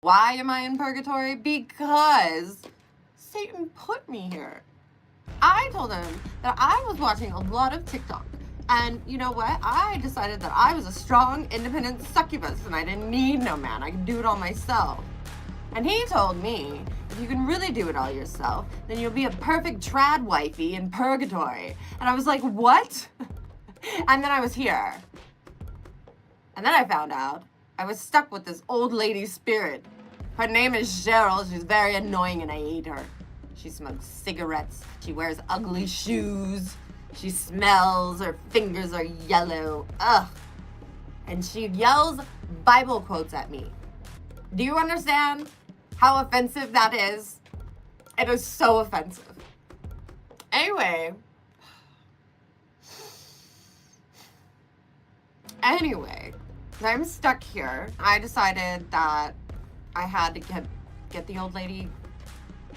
Why am I in purgatory? Because Satan put me here. I told him that I was watching a lot of TikTok. And you know what? I decided that I was a strong, independent succubus and I didn't need no man. I could do it all myself. And he told me, if you can really do it all yourself, then you'll be a perfect trad wifey in purgatory. And I was like, what? And then I was here. And then I found out I was stuck with this old lady spirit. Her name is Cheryl. She's very annoying and I hate her. She smokes cigarettes. She wears ugly shoes. She smells. Her fingers are yellow. Ugh. And she yells Bible quotes at me. Do you understand how offensive that is? It is so offensive. Anyway, I'm stuck here. I decided that I had to get the old lady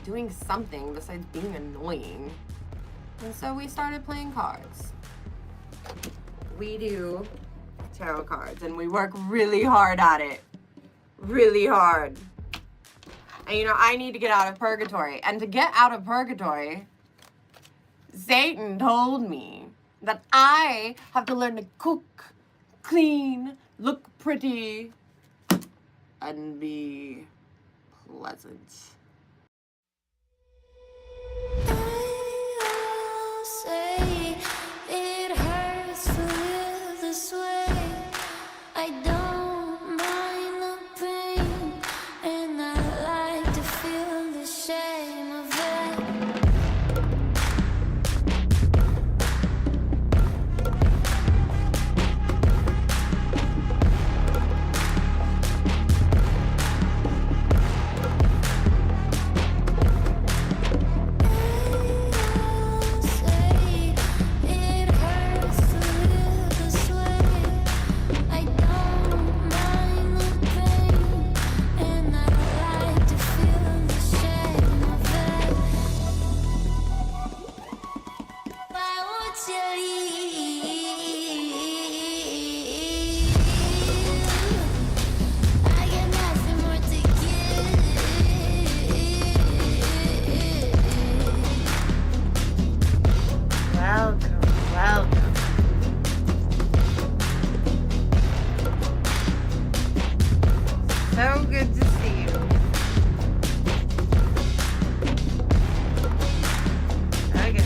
doing something besides being annoying. And so we started playing cards. We do tarot cards and we work really hard at it. Really hard. And you know, I need to get out of purgatory. And to get out of purgatory, Satan told me that I have to learn to cook, clean, look pretty, and be pleasant. I'll say it hurts to live this way. I don't mind the pain, and I like to feel the shame of it. So good to see you. Okay.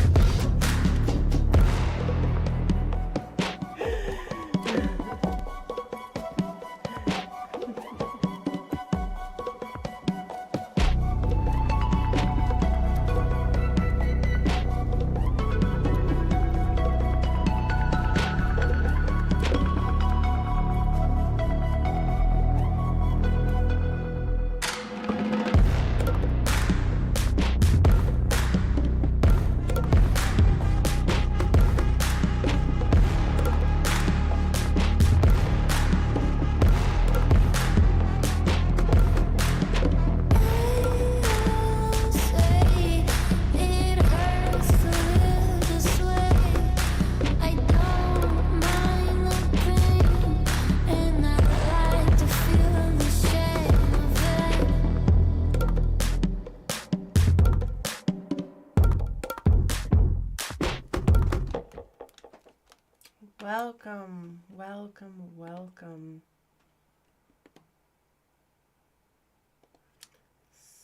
Welcome, welcome, welcome.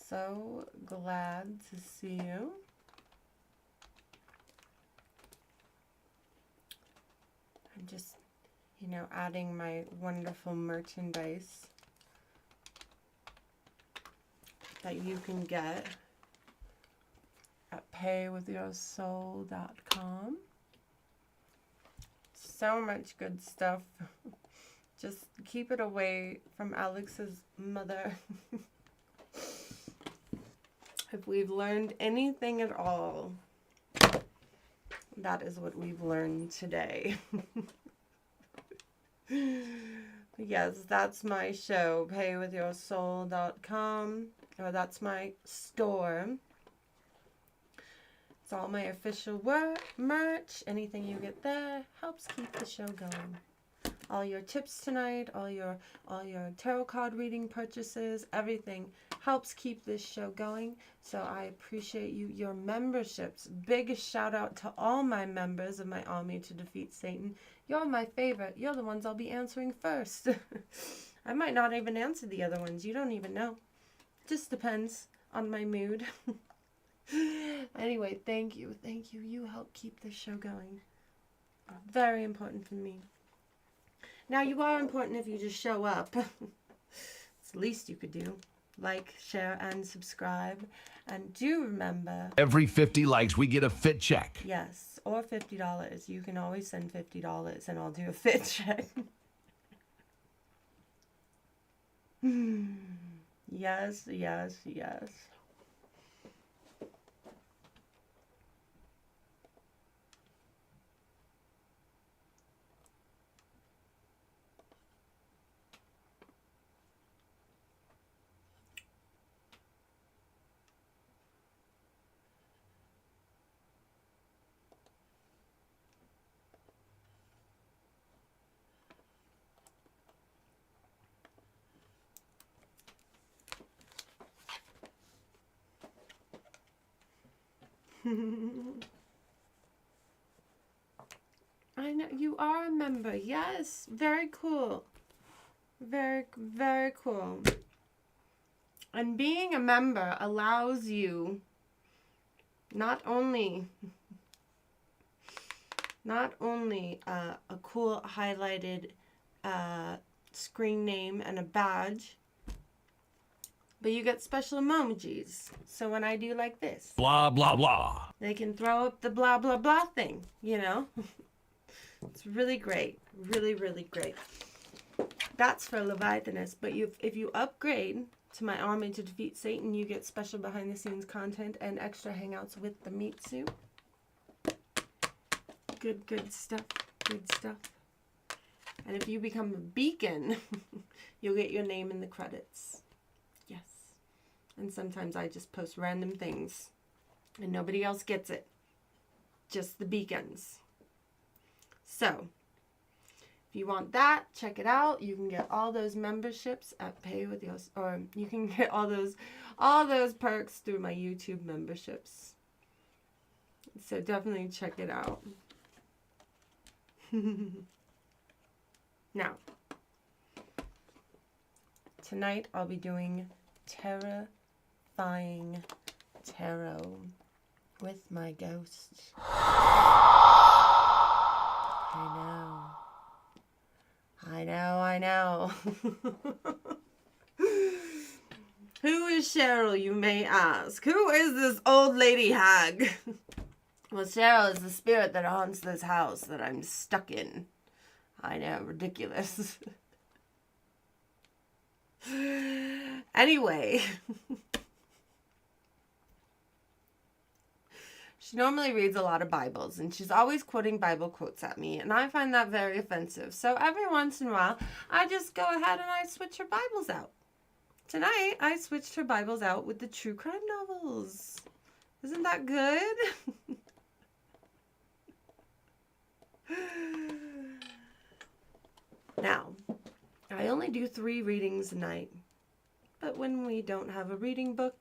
So glad to see you. I'm just, adding my wonderful merchandise that you can get at paywithyoursoul.com. So much good stuff. Just keep it away from Alex's mother. If we've learned anything at all, that is what we've learned today. Yes, that's my show, paywithyoursoul.com, or that's my store. It's all my official merch. Anything you get there helps keep the show going. all your tips tonight, all your tarot card reading purchases, everything helps keep this show going. So I appreciate you, your memberships. Big shout out to all my members of my Army to Defeat Satan. You're my favorite. You're the ones I'll be answering first. I might not even answer the other ones. You don't even know. Just depends on my mood. Anyway, thank you. Thank you. You help keep this show going. Very important for me. Now, you are important if you just show up. It's the least you could do. Like, share, and subscribe. And do remember... Every 50 likes, we get a fit check. Yes, or $50. You can always send $50 and I'll do a fit check. Yes, yes, yes. I know you are a member. Yes, very cool. Very, very cool. And being a member allows you not only a cool highlighted screen name and a badge, but you get special emojis. So when I do like this, Blah, blah, blah. they can throw up the blah, blah, blah thing, you know? It's really great. Really, really great. That's for Leviathanist. But if you upgrade to my Army to Defeat Satan, you get special behind-the-scenes content and extra hangouts with the meat suit. Good stuff. Good stuff. And if you become a beacon, you'll get your name in the credits. Yes. And sometimes I just post random things. And nobody else gets it. Just the beacons. So, if you want that, check it out. You can get all those memberships at Pay With Your... Or you can get all those perks through my YouTube memberships. So definitely check it out. Now, tonight I'll be doing terrifying tarot with my ghosts. I know. Who is Cheryl, you may ask? Who is this old lady hag? Well, Cheryl is the spirit that haunts this house that I'm stuck in. I know, ridiculous. Anyway. She normally reads a lot of Bibles, and she's always quoting Bible quotes at me, and I find that very offensive. So every once in a while, I just go ahead and I switch her Bibles out. Tonight, I switched her Bibles out with the true crime novels. Isn't that good? Now, I only do 3 readings a night, but when we don't have a reading book,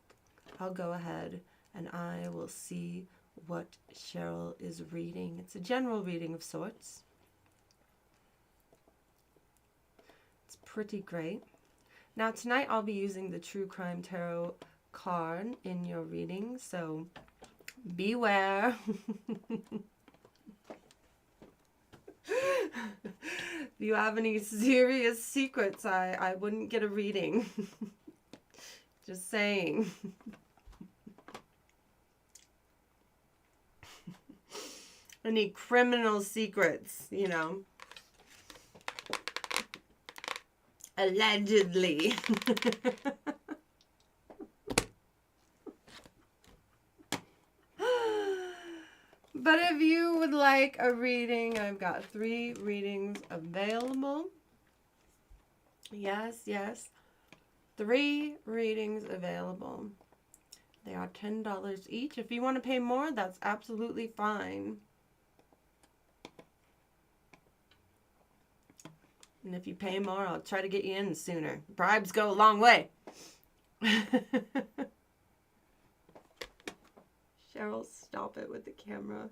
I'll go ahead and I will see what Cheryl is reading. It's a general reading of sorts. It's pretty great. Now tonight I'll be using the True Crime Tarot card in your reading, so beware. If you have any serious secrets, I wouldn't get a reading. Just saying. Any criminal secrets, you know. Allegedly. But if you would like a reading, I've got 3 readings available. Yes, yes. 3 readings available. They are $10 each. If you want to pay more, that's absolutely fine. And if you pay more, I'll try to get you in sooner. Bribes go a long way. Cheryl, stop it with the camera.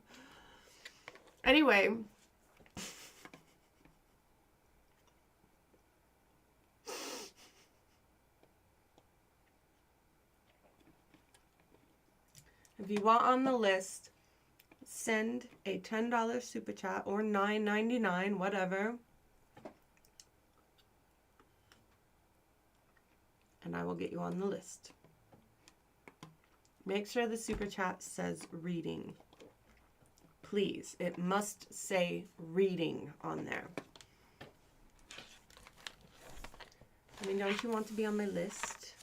Anyway. If you want on the list, send a $10 super chat or $9.99, whatever. And I will get you on the list. Make sure the super chat says reading. Please, it must say reading on there. I mean, don't you want to be on my list?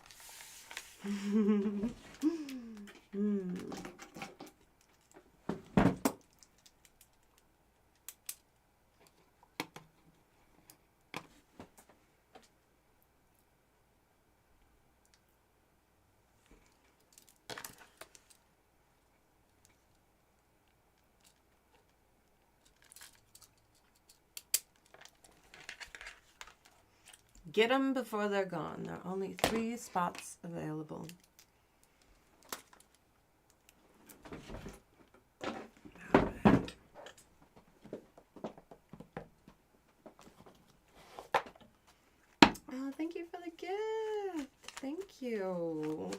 Get them before they're gone. There are only 3 spots available. Oh, thank you for the gift. Thank you.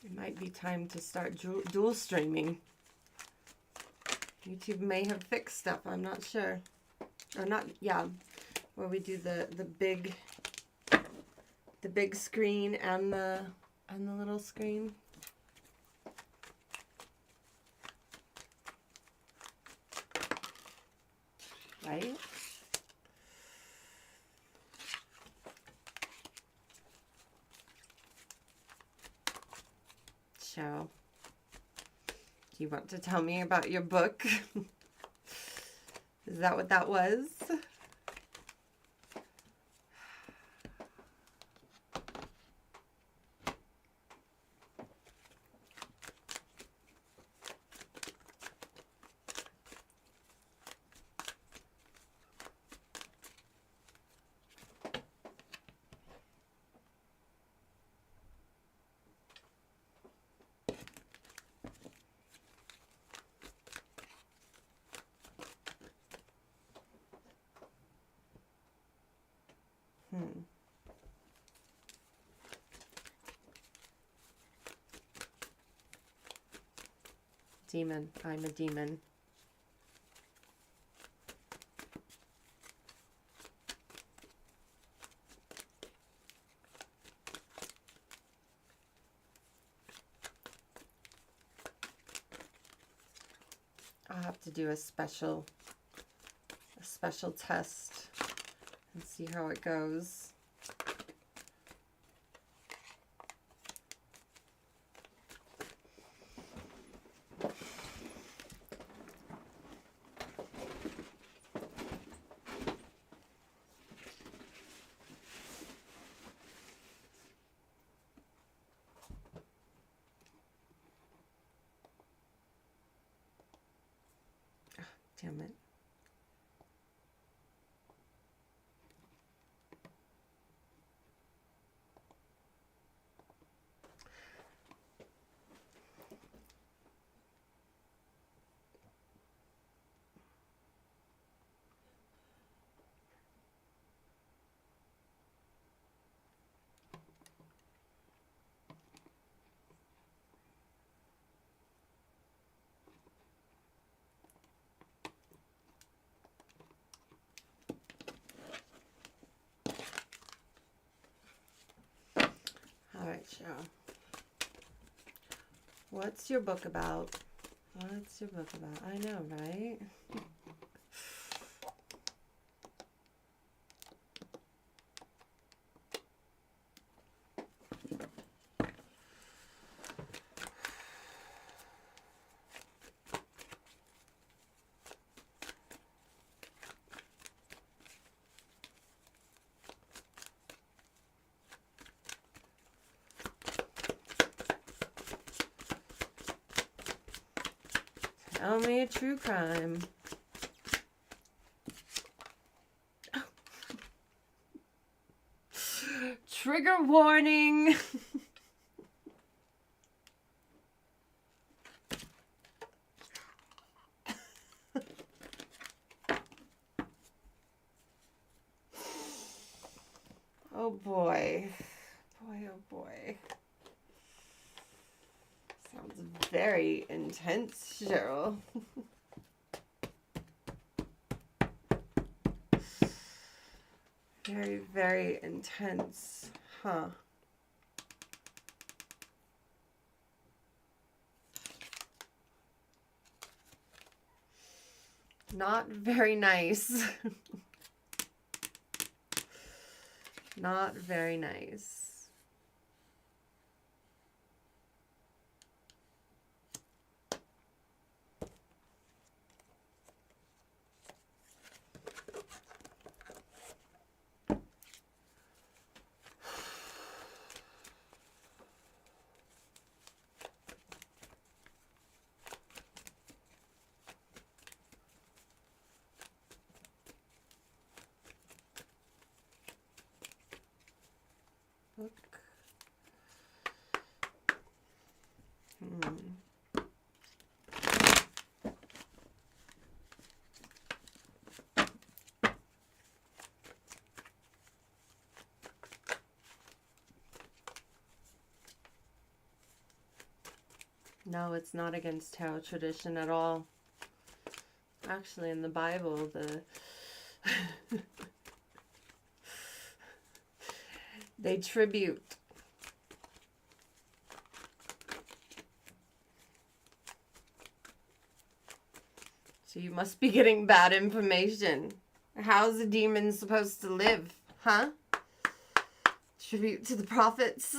It might be time to start dual streaming. YouTube may have fixed stuff, I'm not sure. Or not, yeah. Where we do the big screen and the little screen. Right? So, do you want to tell me about your book? Is that what that was? Demon. I'm a demon. I'll have to do a special test and see how it goes. Damn it. All right, Cheryl. What's your book about? What's your book about? I know, right? Tell me a true crime. Trigger warning. Oh boy. Boy, oh boy. Sounds very intense, Cheryl. Very, very intense. Huh. Not very nice. Not very nice. Look. No, it's not against tarot tradition at all. Actually, in the Bible, they tribute. So you must be getting bad information. How's a demon supposed to live, huh? Tribute to the prophets.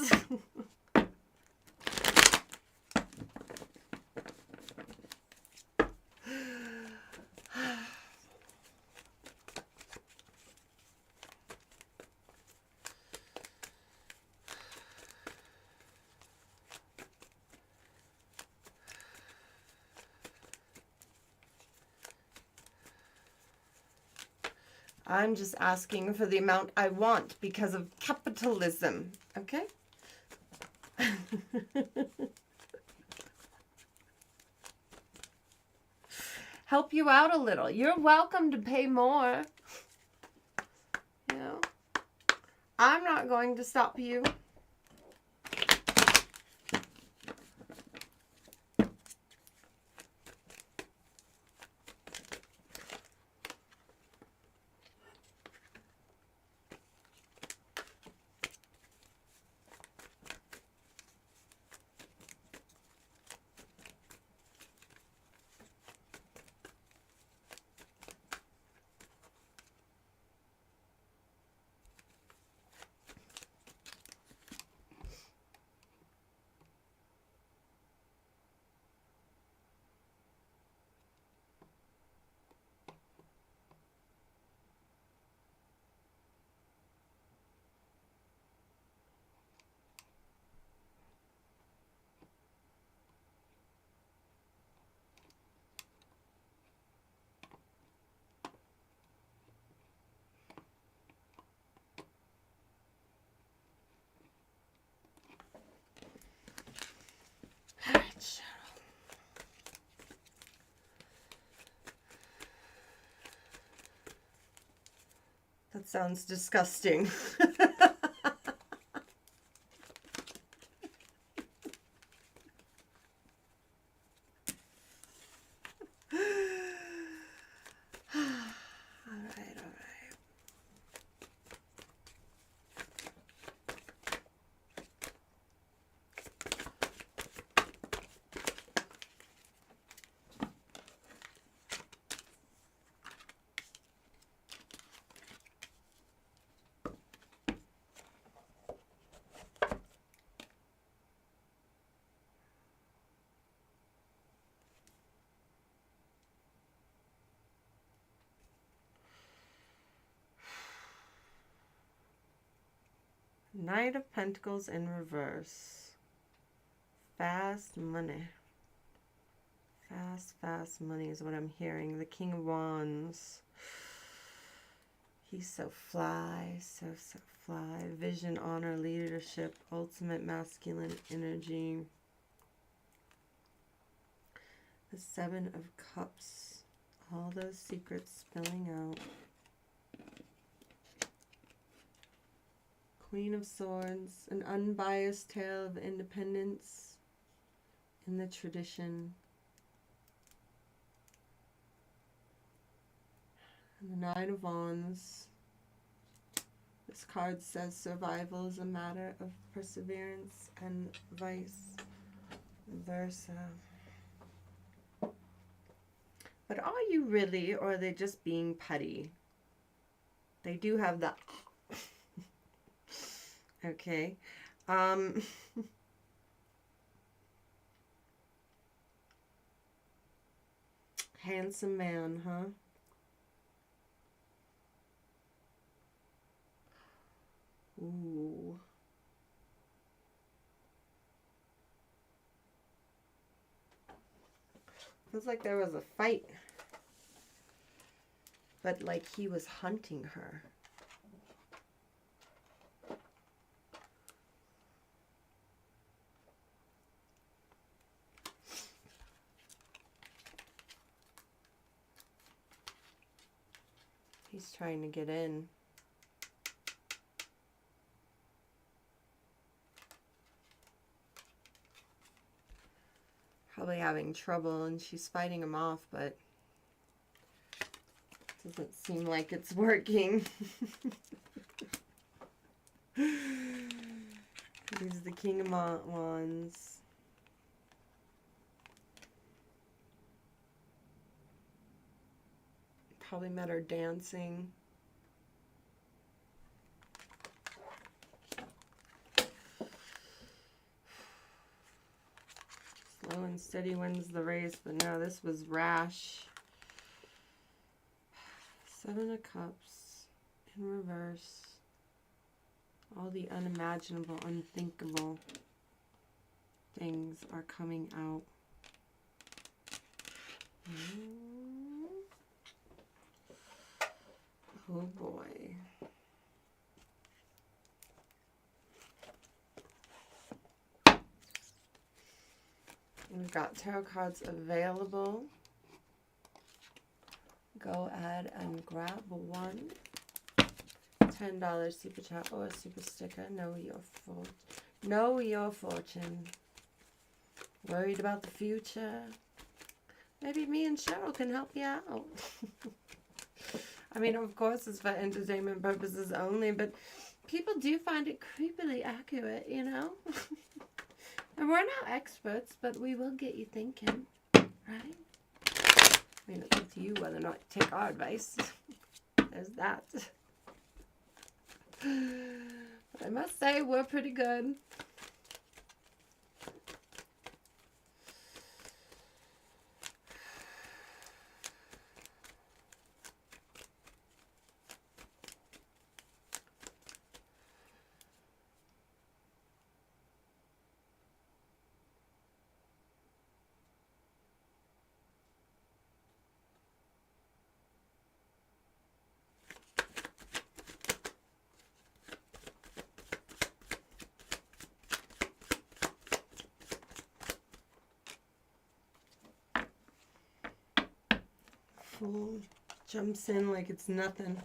I'm just asking for the amount I want because of capitalism, okay? Help you out a little. You're welcome to pay more. You know, I'm not going to stop you. That sounds disgusting. Knight of Pentacles in reverse. Fast money. Fast, fast money is what I'm hearing. The King of Wands. He's so fly, so fly. Vision, honor, leadership, ultimate masculine energy. The Seven of Cups. All those secrets spilling out. Queen of Swords. An unbiased tale of independence in the tradition. And the Nine of Wands. This card says survival is a matter of perseverance and vice versa. But are you really, or are they just being petty? They do have that. Okay. Handsome man, huh? Ooh. Feels like there was a fight. But like he was hunting her. He's trying to get in. Probably having trouble, and she's fighting him off, but doesn't seem like it's working. He's the King of Wands. Probably met her dancing. Slow and steady wins the race, but no, this was rash. Seven of Cups in reverse. All the unimaginable, unthinkable things are coming out. Oh boy. We've got tarot cards available. Go ahead and grab one. $10 super chat or super sticker. Know your fortune. Worried about the future? Maybe me and Cheryl can help you out. I mean, of course, it's for entertainment purposes only, but people do find it creepily accurate, you know? And we're not experts, but we will get you thinking, right? I mean, it's up to you whether or not to take our advice. There's that. But I must say, we're pretty good. Fool jumps in like it's nothing.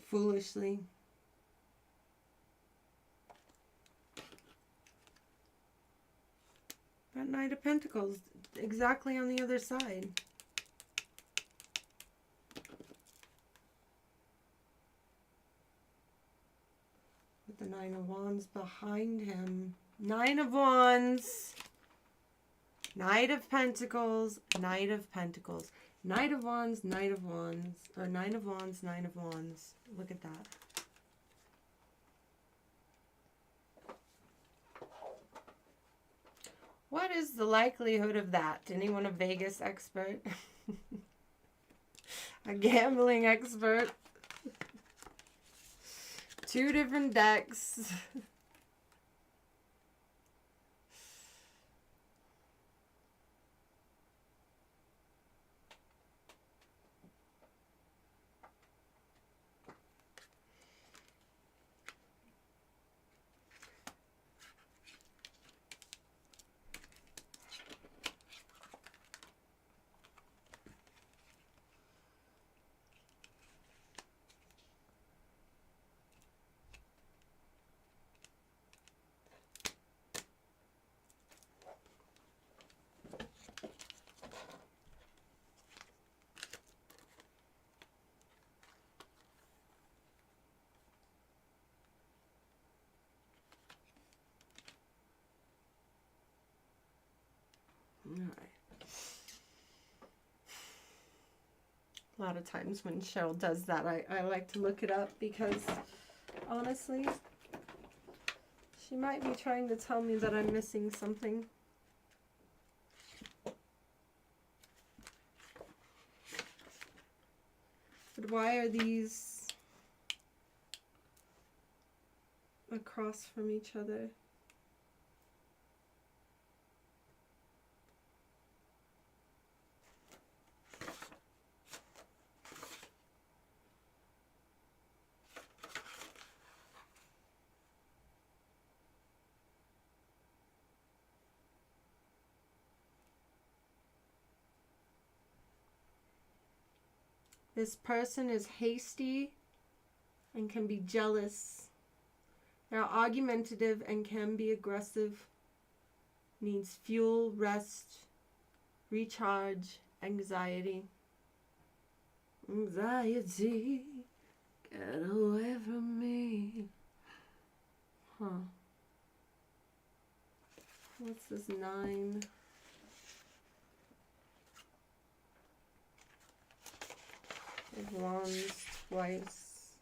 Foolishly. That Knight of Pentacles, exactly on the other side. With the Nine of Wands behind him. Nine of Wands. Knight of Pentacles, Knight of Pentacles, Knight of Wands, Knight of Wands, or Nine of Wands, Nine of Wands. Look at that. What is the likelihood of that? Anyone a Vegas expert? A gambling expert? Two different decks. A lot of times when Cheryl does that, I like to look it up because, honestly, she might be trying to tell me that I'm missing something. But why are these across from each other? This person is hasty and can be jealous. They're argumentative and can be aggressive. Needs fuel, rest, recharge, anxiety. Anxiety, get away from me. Huh. What's this 9? Of Wands twice.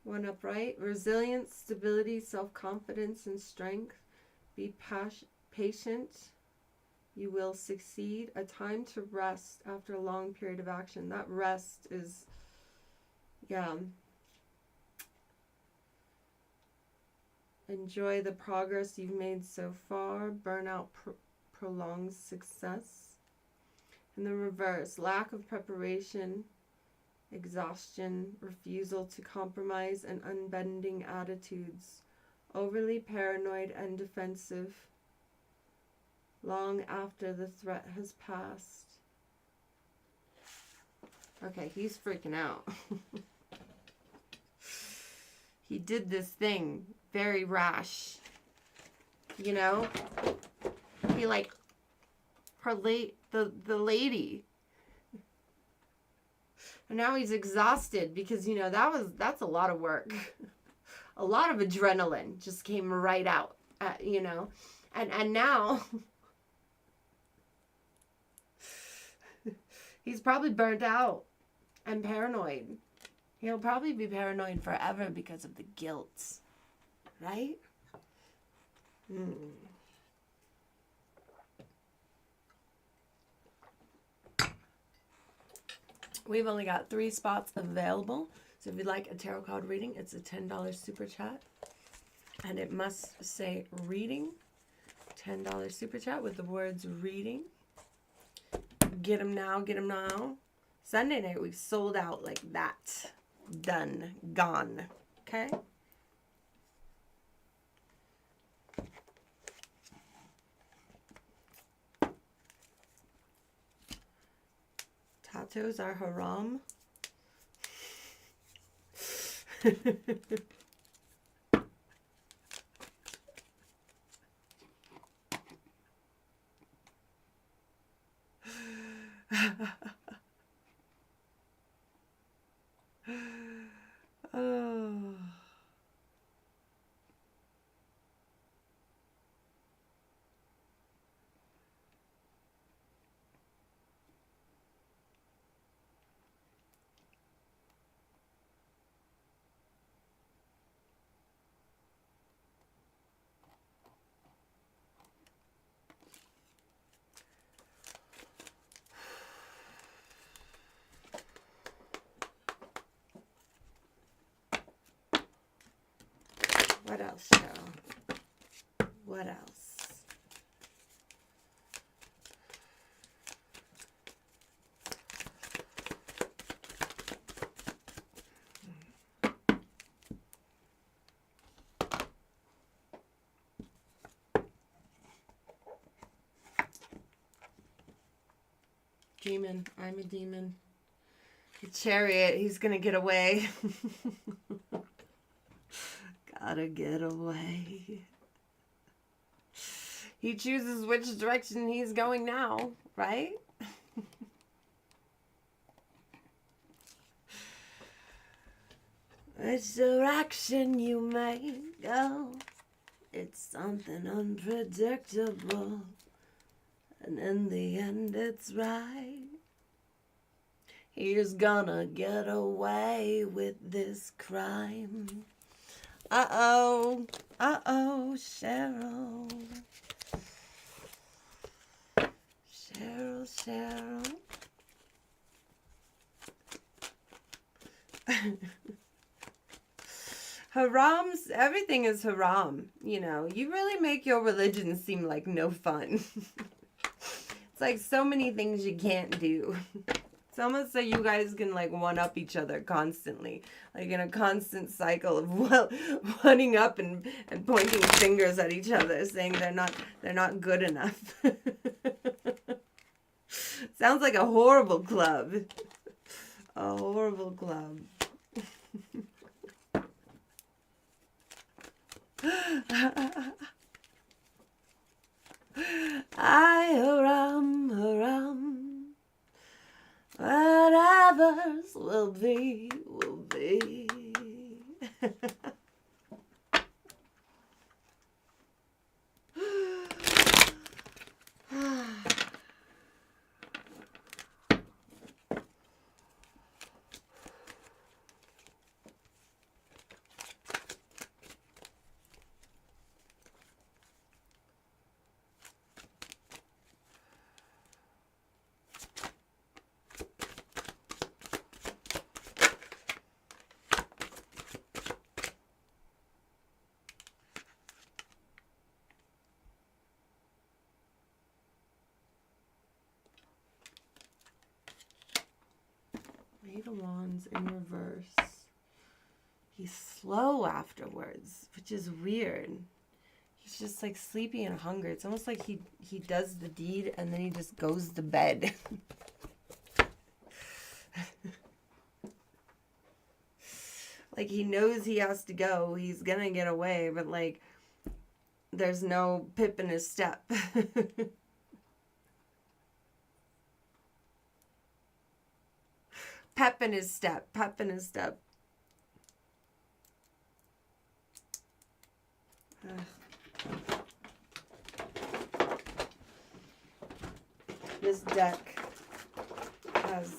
1 upright. Resilience, stability, self-confidence, and strength. Be patient. You will succeed. A time to rest after a long period of action. That rest is, yeah. Enjoy the progress you've made so far. Burnout prolongs success. In the reverse, lack of preparation, exhaustion, refusal to compromise, and unbending attitudes. Overly paranoid and defensive. Long after the threat has passed. Okay, he's freaking out. He did this thing. Very rash. You know? He like... the lady. And now he's exhausted because, you know, that's a lot of work. A lot of adrenaline just came right out, you know. And now he's probably burnt out and paranoid. He'll probably be paranoid forever because of the guilt. Right? We've only got 3 spots available. So if you'd like a tarot card reading, it's a $10 super chat. And it must say reading. $10 super chat with the words reading. Get them now, get them now. Sunday night, we've sold out like that. Done. Gone. Okay? Tattoos are haram. Oh. What else, Cheryl? What else? Demon. I'm a demon. The Chariot. He's gonna get away. Gotta get away. He chooses which direction he's going now, right? Which direction you may go, it's something unpredictable. and in the end it's right. He's gonna get away with this crime. Uh-oh. Uh-oh, Cheryl. Cheryl. Haram's, everything is haram. You know, you really make your religion seem like no fun. It's like so many things you can't do. It's almost like you guys can like one-up each other constantly. Like in a constant cycle of one-ing up and pointing fingers at each other, saying they're not good enough. Sounds like a horrible club. A horrible club. Haram. Whatever's will be. Eight of Wands in reverse. He's slow afterwards, which is weird. He's just like sleepy and hungry. It's almost like he does the deed and then he just goes to bed. Like he knows he has to go. He's gonna get away, but like there's no pip in his step. Pep in his step. This deck has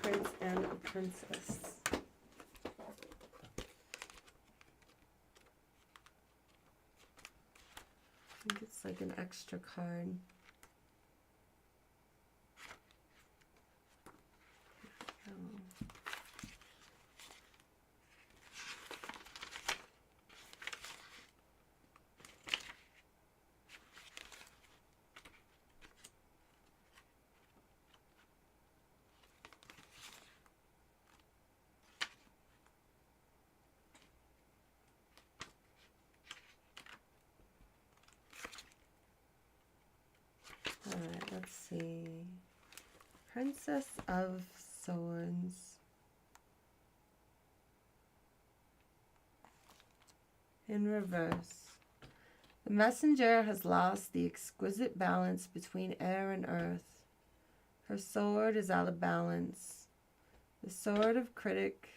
Prince and a Princess. I think it's like an extra card. Alright, let's see. Princess of Swords. In reverse. The messenger has lost the exquisite balance between air and earth. Her sword is out of balance. The sword of critic,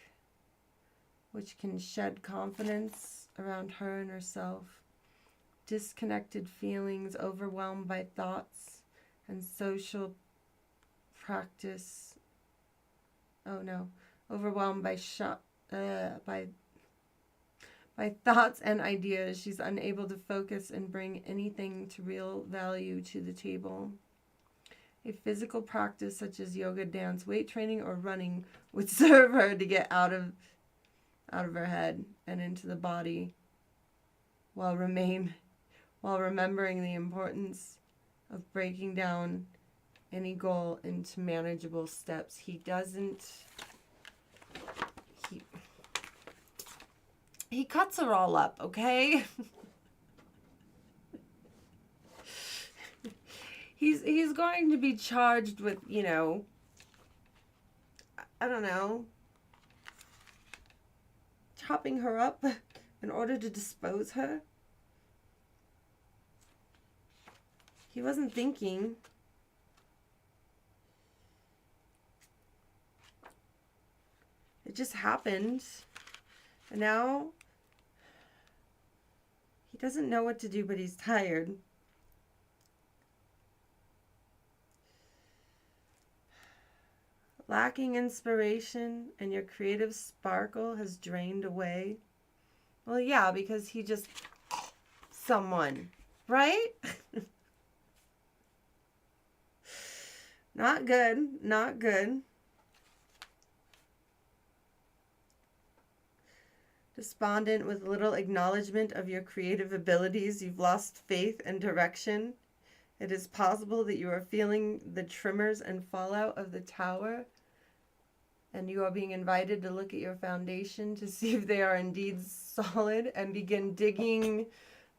which can shed confidence around her and herself. Disconnected feelings, overwhelmed by thoughts and social practice. Oh no, overwhelmed by thoughts and ideas. She's unable to focus and bring anything to real value to the table. A physical practice such as yoga, dance, weight training, or running would serve her to get out of her head and into the body while remembering the importance of breaking down any goal into manageable steps. He cuts her all up, okay? He's going to be charged with, you know, I don't know, chopping her up in order to dispose her. He wasn't thinking. It just happened. And now he doesn't know what to do, but he's tired. Lacking inspiration and your creative sparkle has drained away. Well, yeah, because he just... someone, right? Not good. Not good. Despondent with little acknowledgement of your creative abilities, you've lost faith and direction. It is possible that you are feeling the tremors and fallout of the tower, and you are being invited to look at your foundation to see if they are indeed solid and begin digging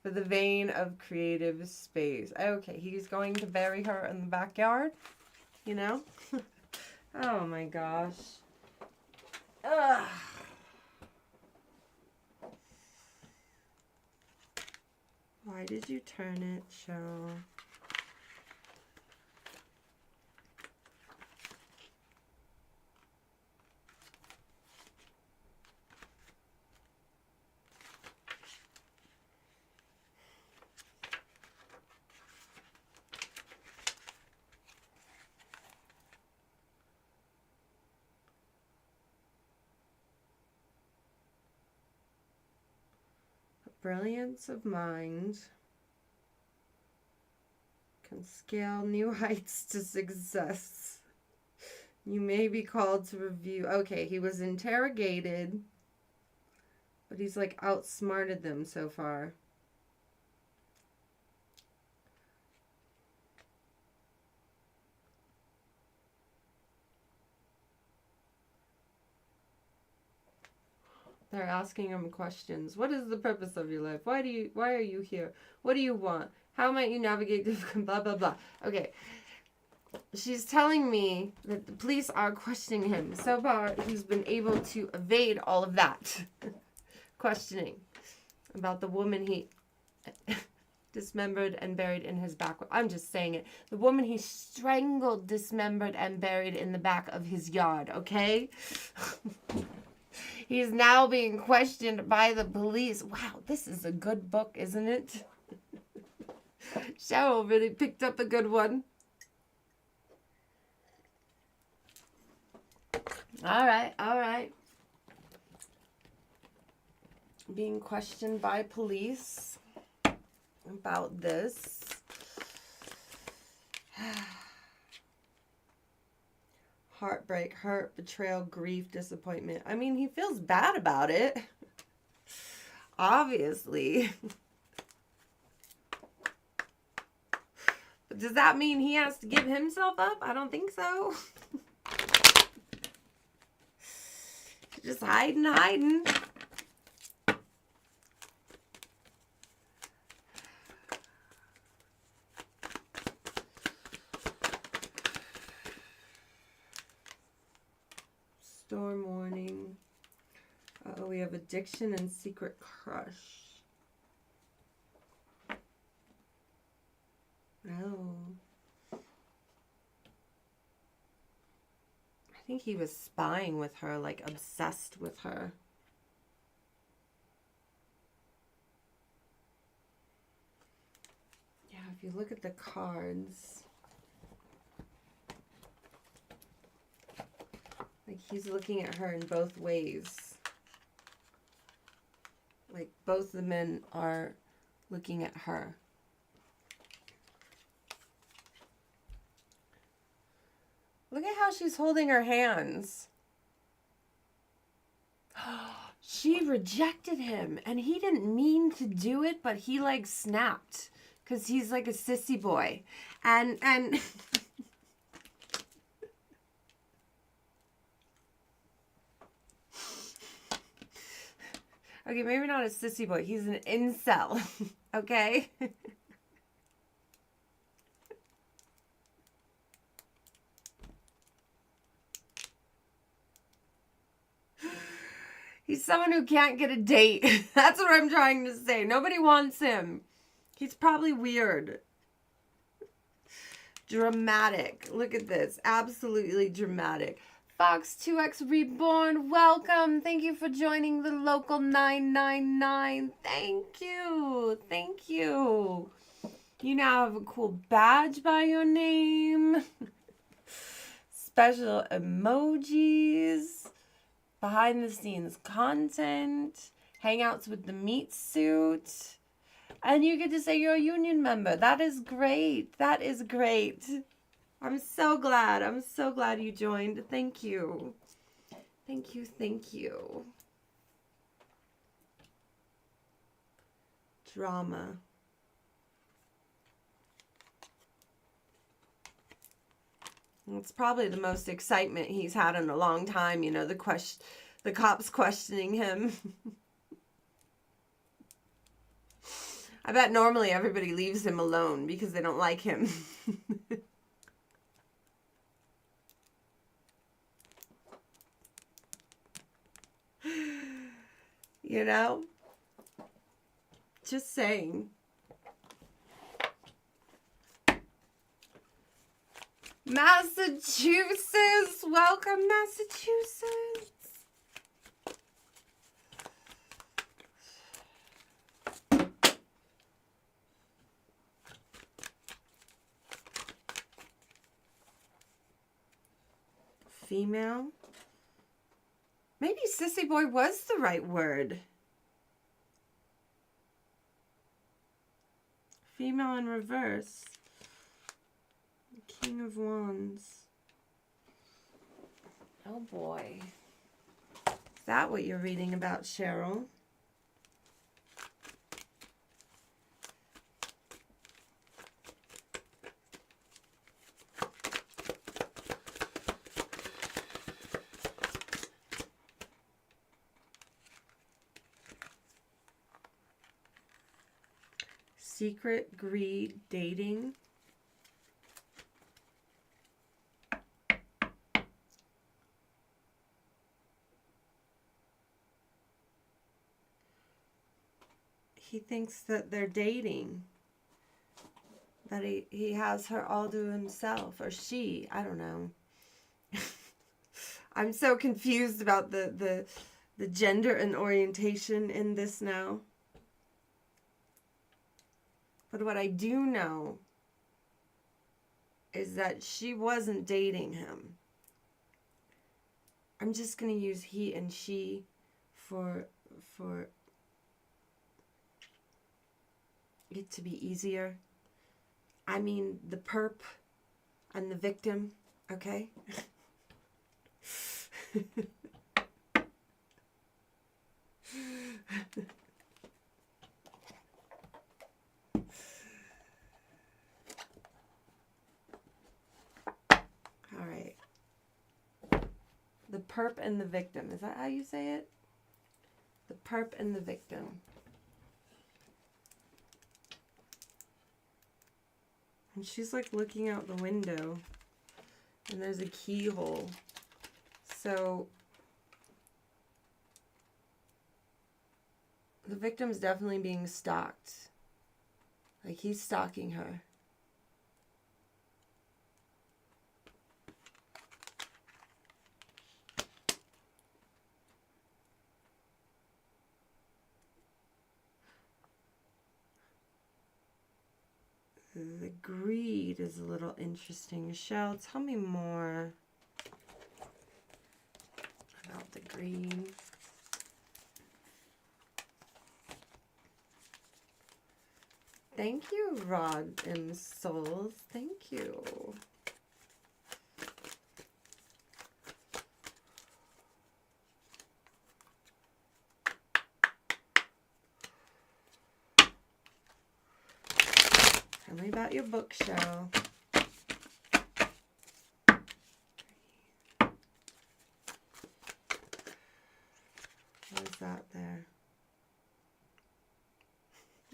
for the vein of creative space. Okay, he's going to bury her in the backyard, you know? Oh my gosh. Ugh. Why did you turn it, Cheryl? Brilliance of mind can scale new heights to success. You may be called to review. Okay, he was interrogated, but he's like outsmarted them so far. They're asking him questions. What is the purpose of your life? Why are you here? What do you want? How might you navigate this? Blah, blah, blah. Okay. She's telling me that the police are questioning him. So far, he's been able to evade all of that questioning about the woman he dismembered and buried in his back. I'm just saying it. The woman he strangled, dismembered, and buried in the back of his yard, okay? He's now being questioned by the police. Wow, this is a good book, isn't it? Cheryl really picked up a good one. All right, all right. Being questioned by police about this. Heartbreak, hurt, betrayal, grief, disappointment. I mean, he feels bad about it. Obviously. But does that mean he has to give himself up? I don't think so. Just hiding. Storm warning. Uh-oh, we have addiction and secret crush. Oh. I think he was spying with her, like obsessed with her. Yeah, if you look at the cards, like he's looking at her in both ways. Like both the men are looking at her. Look at how she's holding her hands. She rejected him, and he didn't mean to do it, but he like snapped because he's like a sissy boy. And okay, maybe not a sissy boy. He's an incel. Okay? He's someone who can't get a date. That's what I'm trying to say. Nobody wants him. He's probably weird. Dramatic. Look at this. Absolutely dramatic. Fox 2X Reborn, welcome. Thank you for joining the local 999. Thank you. Thank you. You now have a cool badge by your name. special emojis, behind the scenes content, hangouts with the meat suit, and you get to say you're a union member. That is great. That is great. I'm so glad. I'm so glad you joined. Thank you. Thank you. Thank you. Drama. It's probably the most excitement he's had in a long time, you know, the cops questioning him. I bet normally everybody leaves him alone because they don't like him. You know? Just saying. Massachusetts! Welcome, Massachusetts! Female? Maybe sissy boy was the right word. Female in reverse. King of Wands. Oh boy. Is that what you're reading about, Cheryl? Secret, greed, dating. He thinks that they're dating. That he has her all to himself. Or she. I don't know. I'm so confused about the gender and orientation in this now. But what I do know is that she wasn't dating him. I'm just going to use he and she for it to be easier. I mean the perp and the victim, okay? All right. The perp and the victim. Is that how you say it? The perp and the victim. And she's like looking out the window. And there's a keyhole. So the victim's definitely being stalked. Like he's stalking her. The greed is a little interesting. Michelle, tell me more about the greed. Thank you, Rod and Souls. Thank you. Tell me about your bookshelf. What is that there?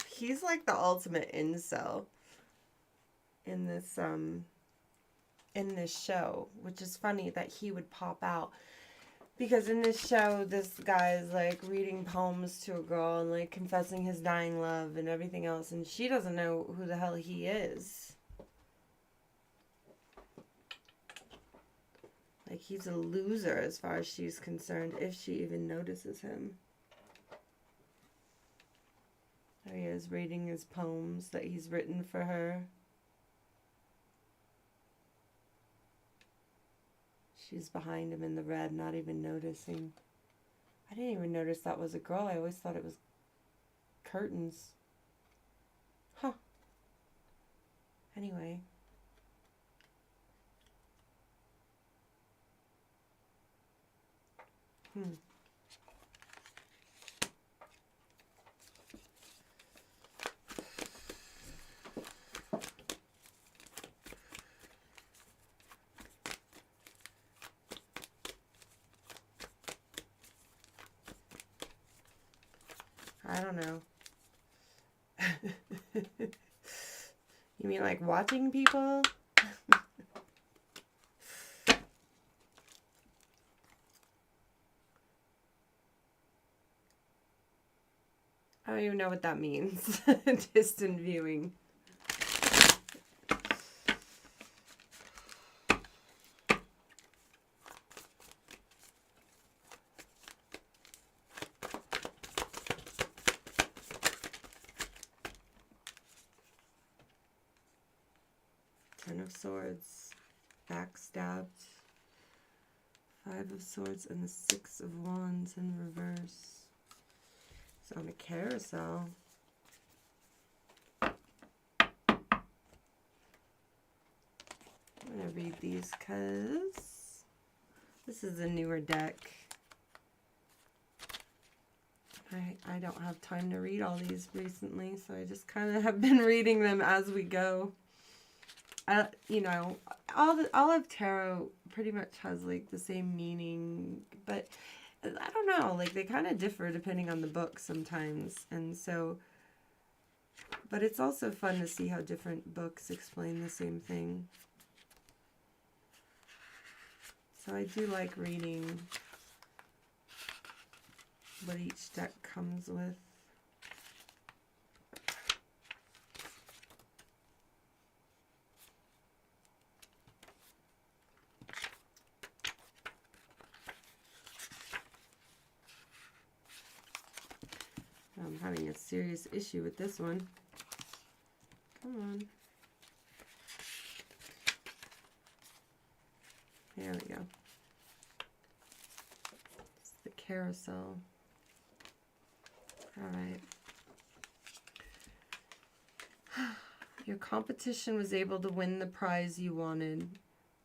He's like the ultimate incel in this show, which is funny that he would pop out. Because in this show, this guy is like reading poems to a girl and like confessing his dying love and everything else. And she doesn't know who the hell he is. Like he's a loser as far as she's concerned, if she even notices him. There he is reading his poems that he's written for her. She's behind him in the red, not even noticing. I didn't even notice that was a girl. I always thought it was curtains. Huh. Anyway. I don't know. You mean like watching people? I don't even know what that means. Distant viewing. Ten of Swords, backstabbed, Five of Swords, and the Six of Wands in reverse. It's on a carousel. I'm gonna read these because this is a newer deck. I don't have time to read all these recently, so I just kind of have been reading them as we go. You know, all of tarot pretty much has like the same meaning, but I don't know, like they kind of differ depending on the book sometimes, and so, but it's also fun to see how different books explain the same thing. So I do like reading what each deck comes with. I'm having a serious issue with this one. Come on. There we go. It's the carousel. All right. Your competition was able to win the prize you wanted,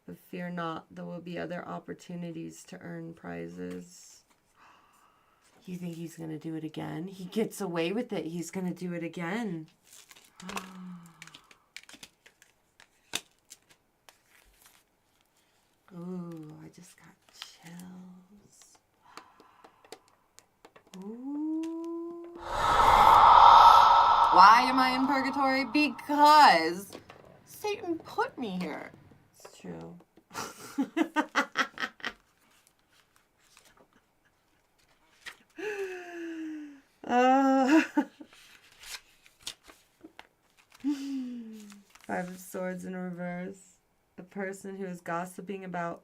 but fear not, there will be other opportunities to earn prizes. You think he's going to do it again? He gets away with it. He's going to do it again. Ooh, I just got chills. Ooh. Why am I in purgatory? Because Satan put me here. It's true. Five of Swords in reverse. A person who is gossiping about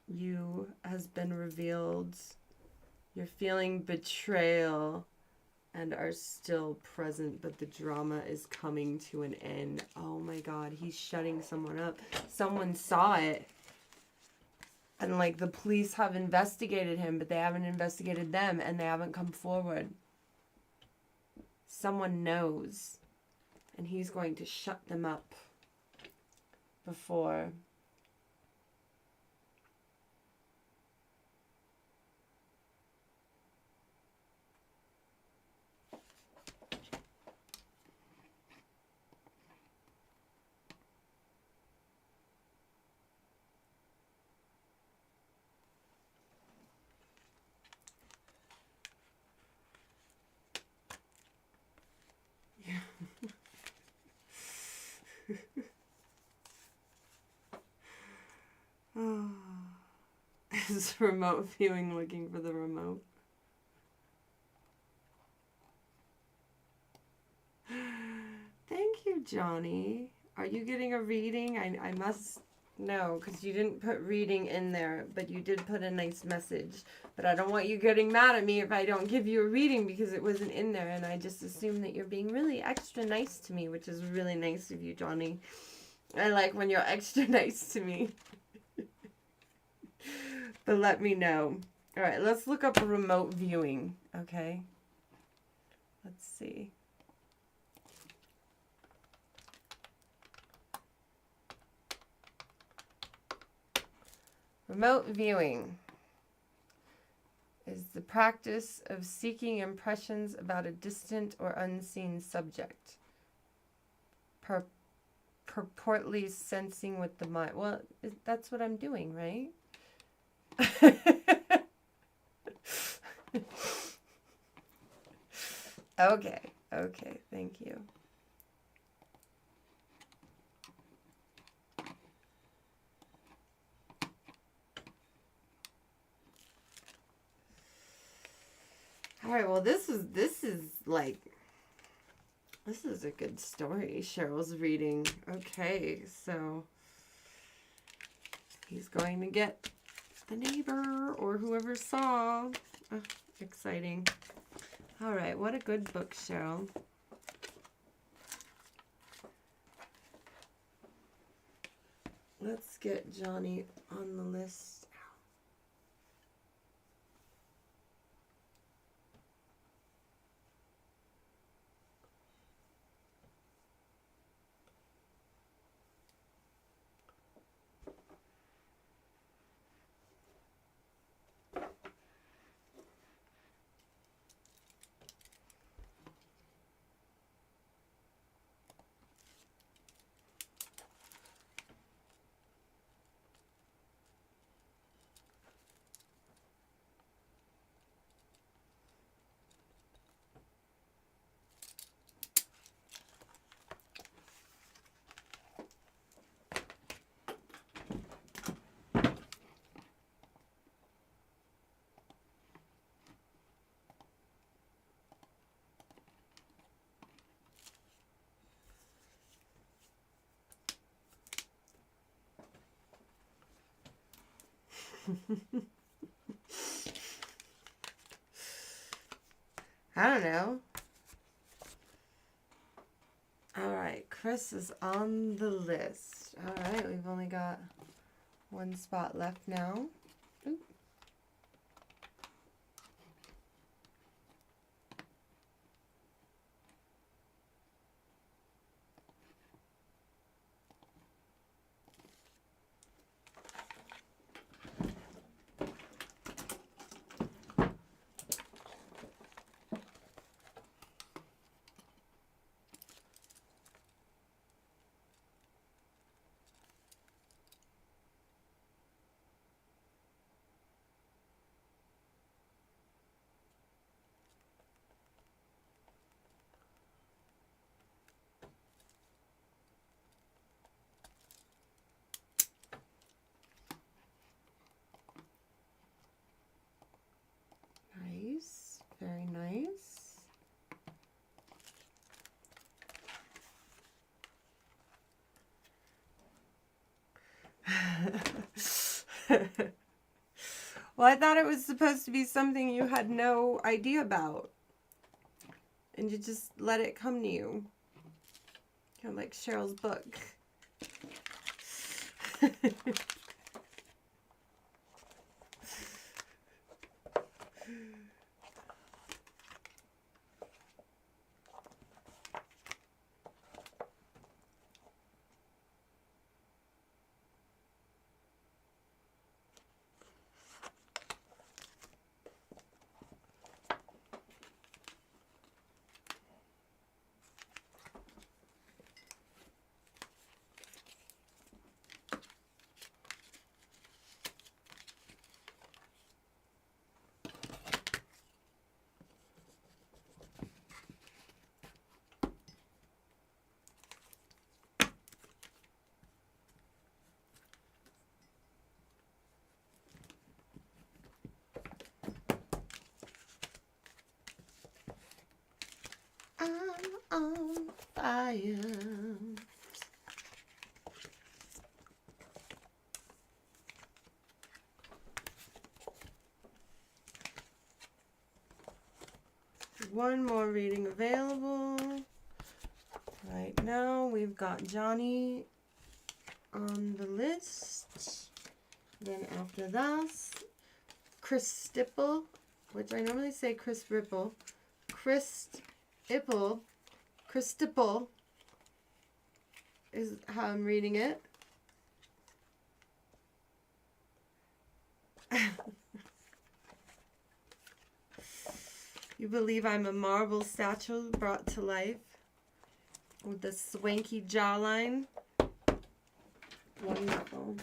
you has been revealed. You're feeling betrayal and are still present, but the drama is coming to an end. Oh my God, he's shutting someone up. Someone saw it. And like the police have investigated him, but they haven't investigated them and they haven't come forward. Someone knows. And he's going to shut them up before. Oh. Is remote viewing looking for the remote? Thank you, Johnny. Are you getting a reading? I must know, because you didn't put reading in there, but you did put a nice message. But I don't want you getting mad at me if I don't give you a reading because it wasn't in there, and I just assume that you're being really extra nice to me, which is really nice of you, Johnny. I like when you're extra nice to me. But let me know. All right, let's look up a remote viewing, okay? Let's see. Remote viewing is the practice of seeking impressions about a distant or unseen subject. Purportedly sensing with the mind. Well, that's what I'm doing, right? Okay, thank you. All right, well, this is a good story Cheryl's reading. Okay, so he's going to get the neighbor or whoever saw. Oh, exciting. All right, what a good book, Cheryl. Let's get Johnny on the list. I don't know. All right, Chris is on the list. All right, we've only got one spot left now. Oop. Nice, very nice. Well, I thought it was supposed to be something you had no idea about. And you just let it come to you. Kind of like Cheryl's book. I'm on fire. One more reading available. Right now we've got Johnny on the list. Then after that, Christipple, which I normally say Chris Ripple. Christipple is how I'm reading it. You believe I'm a marble statue brought to life with a swanky jawline? Wonderful.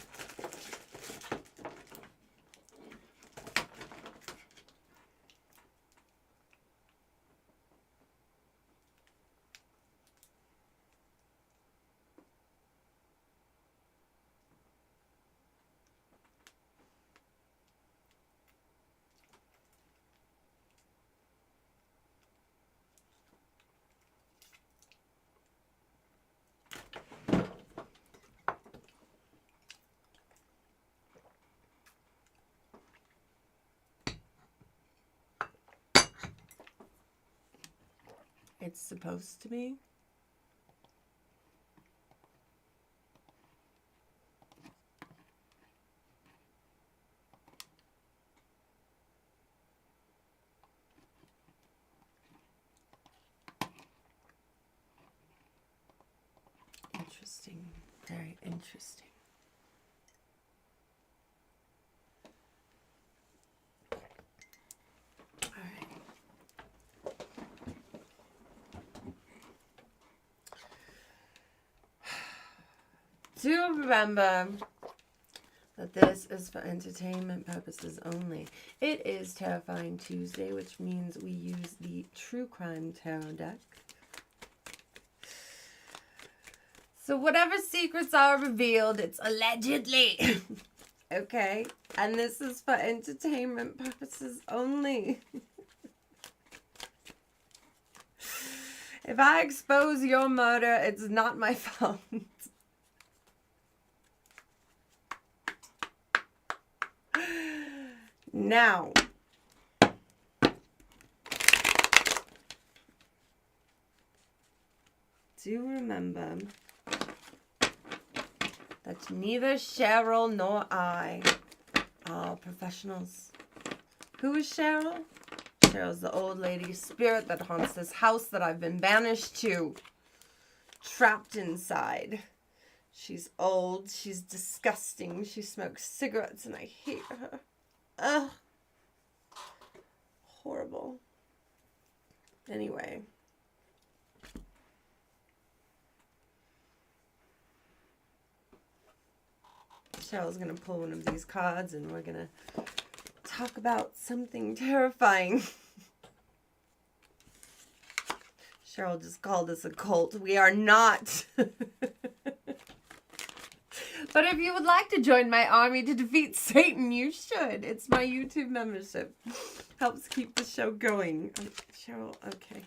It's supposed to be. Interesting. Very interesting. All right. Do remember that this is for entertainment purposes only. It is Terrifying Tuesday, which means we use the True Crime Tarot deck. So whatever secrets are revealed, it's allegedly. Okay? And this is for entertainment purposes only. If I expose your murder, it's not my fault. Now, do remember that neither Cheryl nor I are professionals. Who is Cheryl? Cheryl's the old lady spirit that haunts this house that I've been banished to, trapped inside. She's old, she's disgusting, she smokes cigarettes, and I hate her. Ugh. Horrible. Anyway. Cheryl's going to pull one of these cards and we're going to talk about something terrifying. Cheryl just called us a cult. We are not. But if you would like to join my army to defeat Satan, you should. It's my YouTube membership. Helps keep the show going. Cheryl, okay.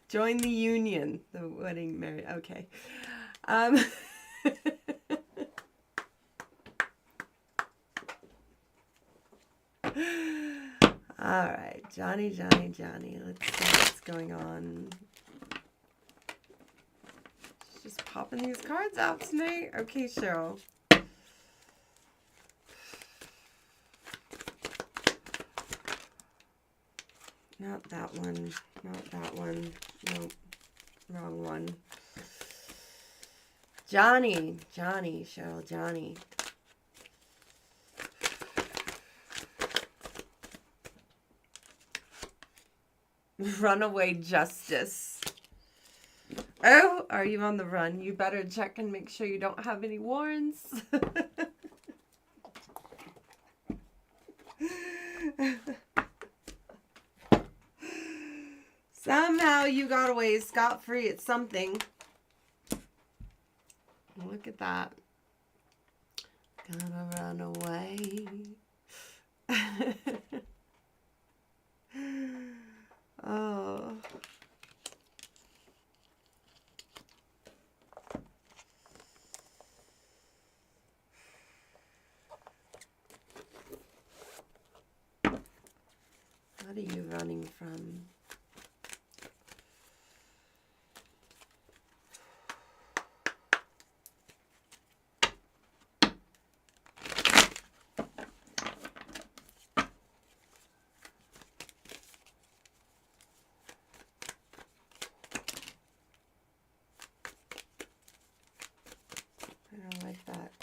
Join the union. The wedding, marriage. Okay. All right. Johnny. Let's see what's going on. Just popping these cards out tonight. Okay, Cheryl. Not that one. Nope. Wrong one. Johnny, Cheryl, Johnny. Runaway justice. Oh, are you on the run? You better check and make sure you don't have any warrants. Somehow you got away scot-free at something. Look at that. Gonna run away. Oh. What are you running from?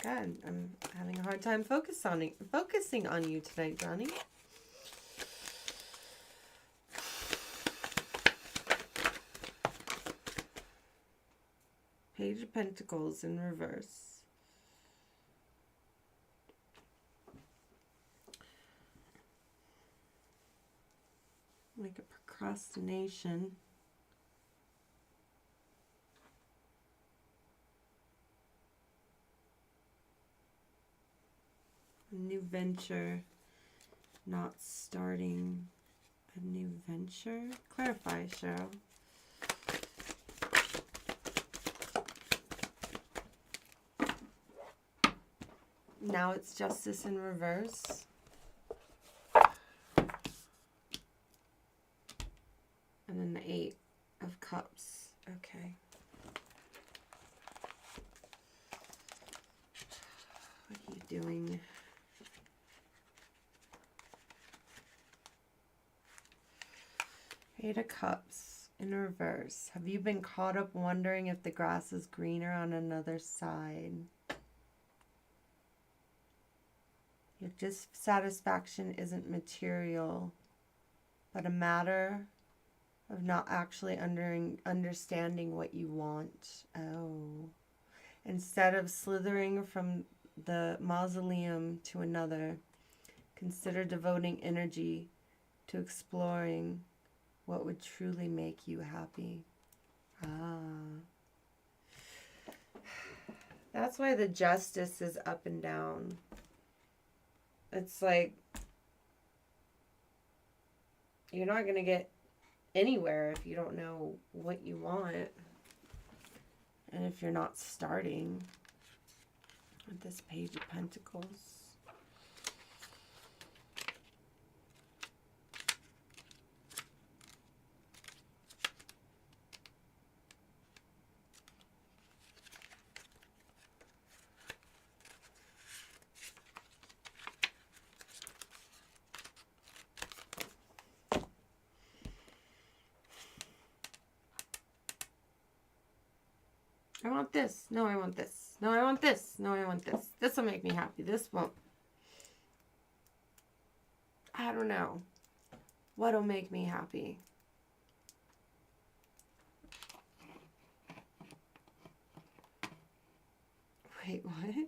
God, I'm having a hard time focusing on you tonight, Johnny. Page of Pentacles in reverse. Like a procrastination. A new venture. Not starting a new venture. Clarify, Cheryl. Now it's Justice in reverse. And then the 8 of Cups. Okay. What are you doing? Eight of Cups in reverse. Have you been caught up wondering if the grass is greener on another side? Your dissatisfaction isn't material, but a matter of not actually understanding what you want. Oh. Instead of slithering from the mausoleum to another, consider devoting energy to exploring what would truly make you happy. Ah. That's why the Justice is up and down. It's like you're not going to get anywhere if you don't know what you want. And if you're not starting with this Page of Pentacles. I want this. No, I want this. No, I want this. No, I want this. This will make me happy. This won't. I don't know. What'll make me happy? Wait, what?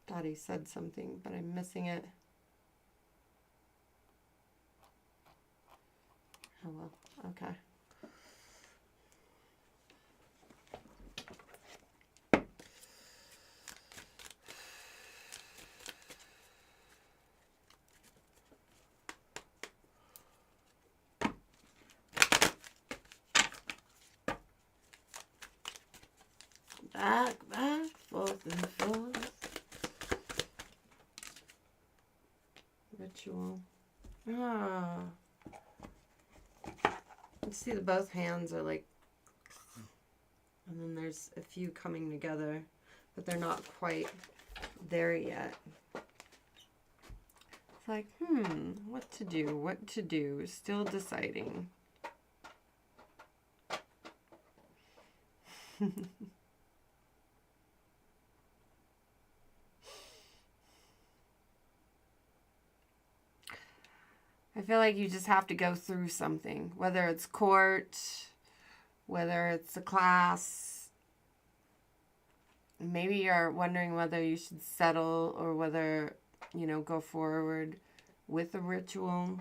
Thought he said something, but I'm missing it. Oh well, okay. Back, forth and forth. Ritual. Ah. You see that both hands are like, and then there's a few coming together, but they're not quite there yet. It's like, what to do, still deciding. I feel like you just have to go through something, whether it's court, whether it's a class. Maybe you're wondering whether you should settle or whether, go forward with a ritual.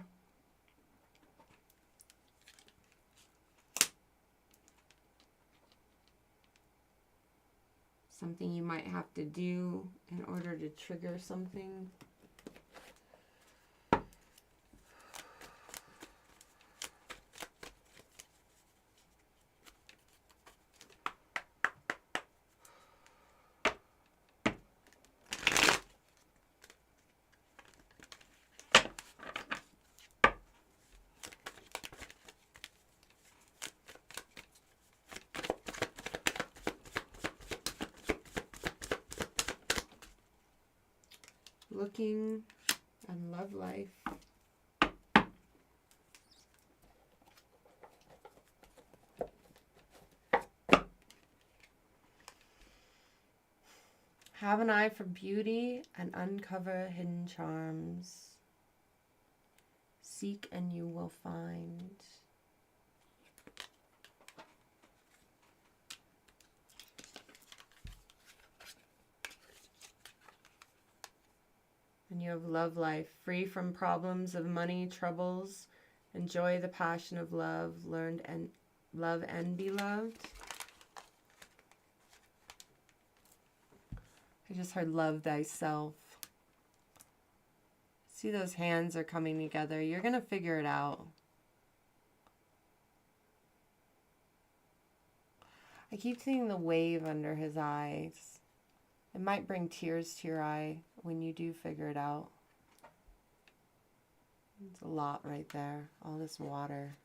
Something you might have to do in order to trigger something. looking and love life. Have an eye for beauty and uncover hidden charms. Seek and you will find. And you have love life, free from problems of money, troubles. Enjoy the passion of love, learned and love and be loved. I just heard love thyself. See, those hands are coming together. You're going to figure it out. I keep seeing the wave under his eyes. It might bring tears to your eye when you do figure it out. It's a lot right there. All this water.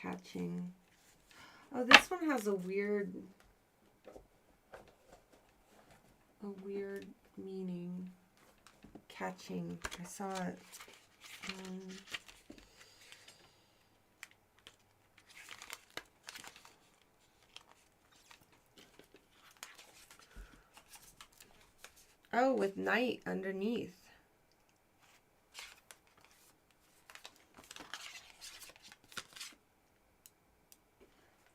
Catching. Oh, this one has a weird meaning. Catching. I saw it. Oh, with night underneath.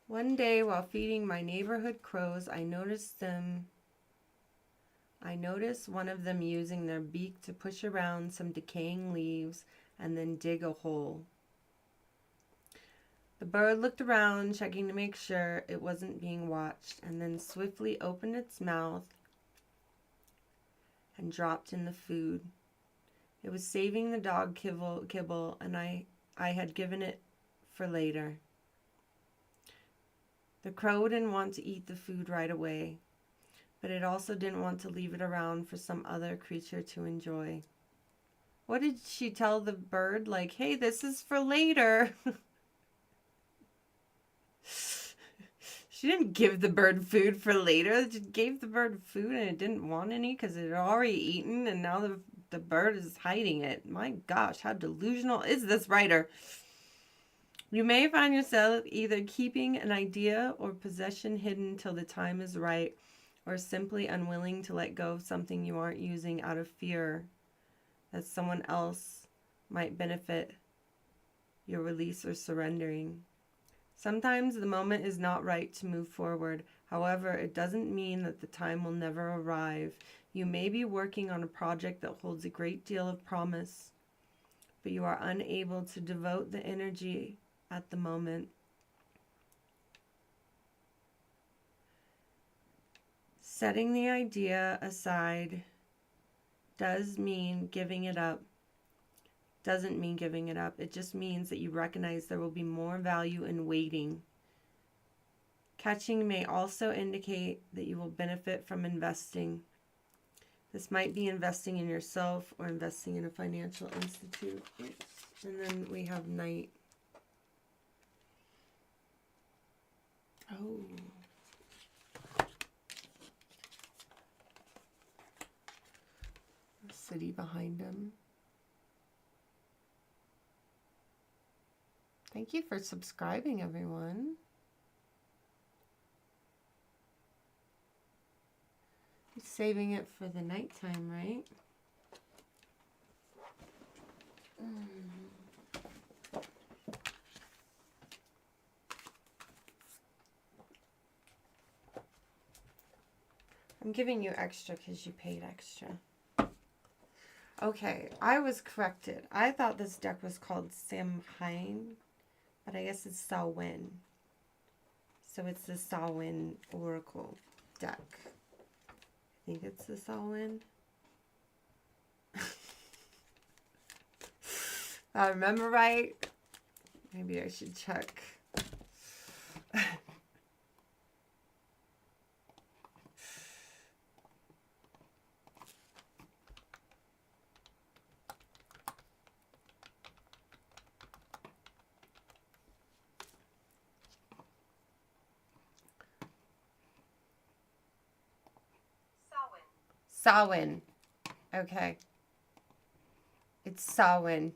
One day while feeding my neighborhood crows, I noticed one of them using their beak to push around some decaying leaves and then dig a hole. The bird looked around, checking to make sure it wasn't being watched, and then swiftly opened its mouth and dropped in the food. It was saving the dog kibble, and I had given it for later. The crow didn't want to eat the food right away, but it also didn't want to leave it around for some other creature to enjoy. What did she tell the bird? Like, hey, this is for later. She didn't give the bird food for later. She gave the bird food and it didn't want any because it had already eaten, and now the bird is hiding it. My gosh, how delusional is this writer? You may find yourself either keeping an idea or possession hidden till the time is right, or simply unwilling to let go of something you aren't using out of fear that someone else might benefit your release or surrendering. Sometimes the moment is not right to move forward. However, it doesn't mean that the time will never arrive. You may be working on a project that holds a great deal of promise, but you are unable to devote the energy at the moment. Setting the idea aside doesn't mean giving it up. It just means that you recognize there will be more value in waiting. Catching may also indicate that you will benefit from investing. This might be investing in yourself or investing in a financial institute. Oops. And then we have night. Oh. The city behind him. Thank you for subscribing, everyone. Saving it for the nighttime, right? I'm giving you extra because you paid extra. Okay, I was corrected. I thought this deck was called Samhain, but I guess it's Samhain. So it's the Samhain Oracle deck. I think it's the Samhain. If I remember right, maybe I should check. Samhain. Okay. It's Samhain.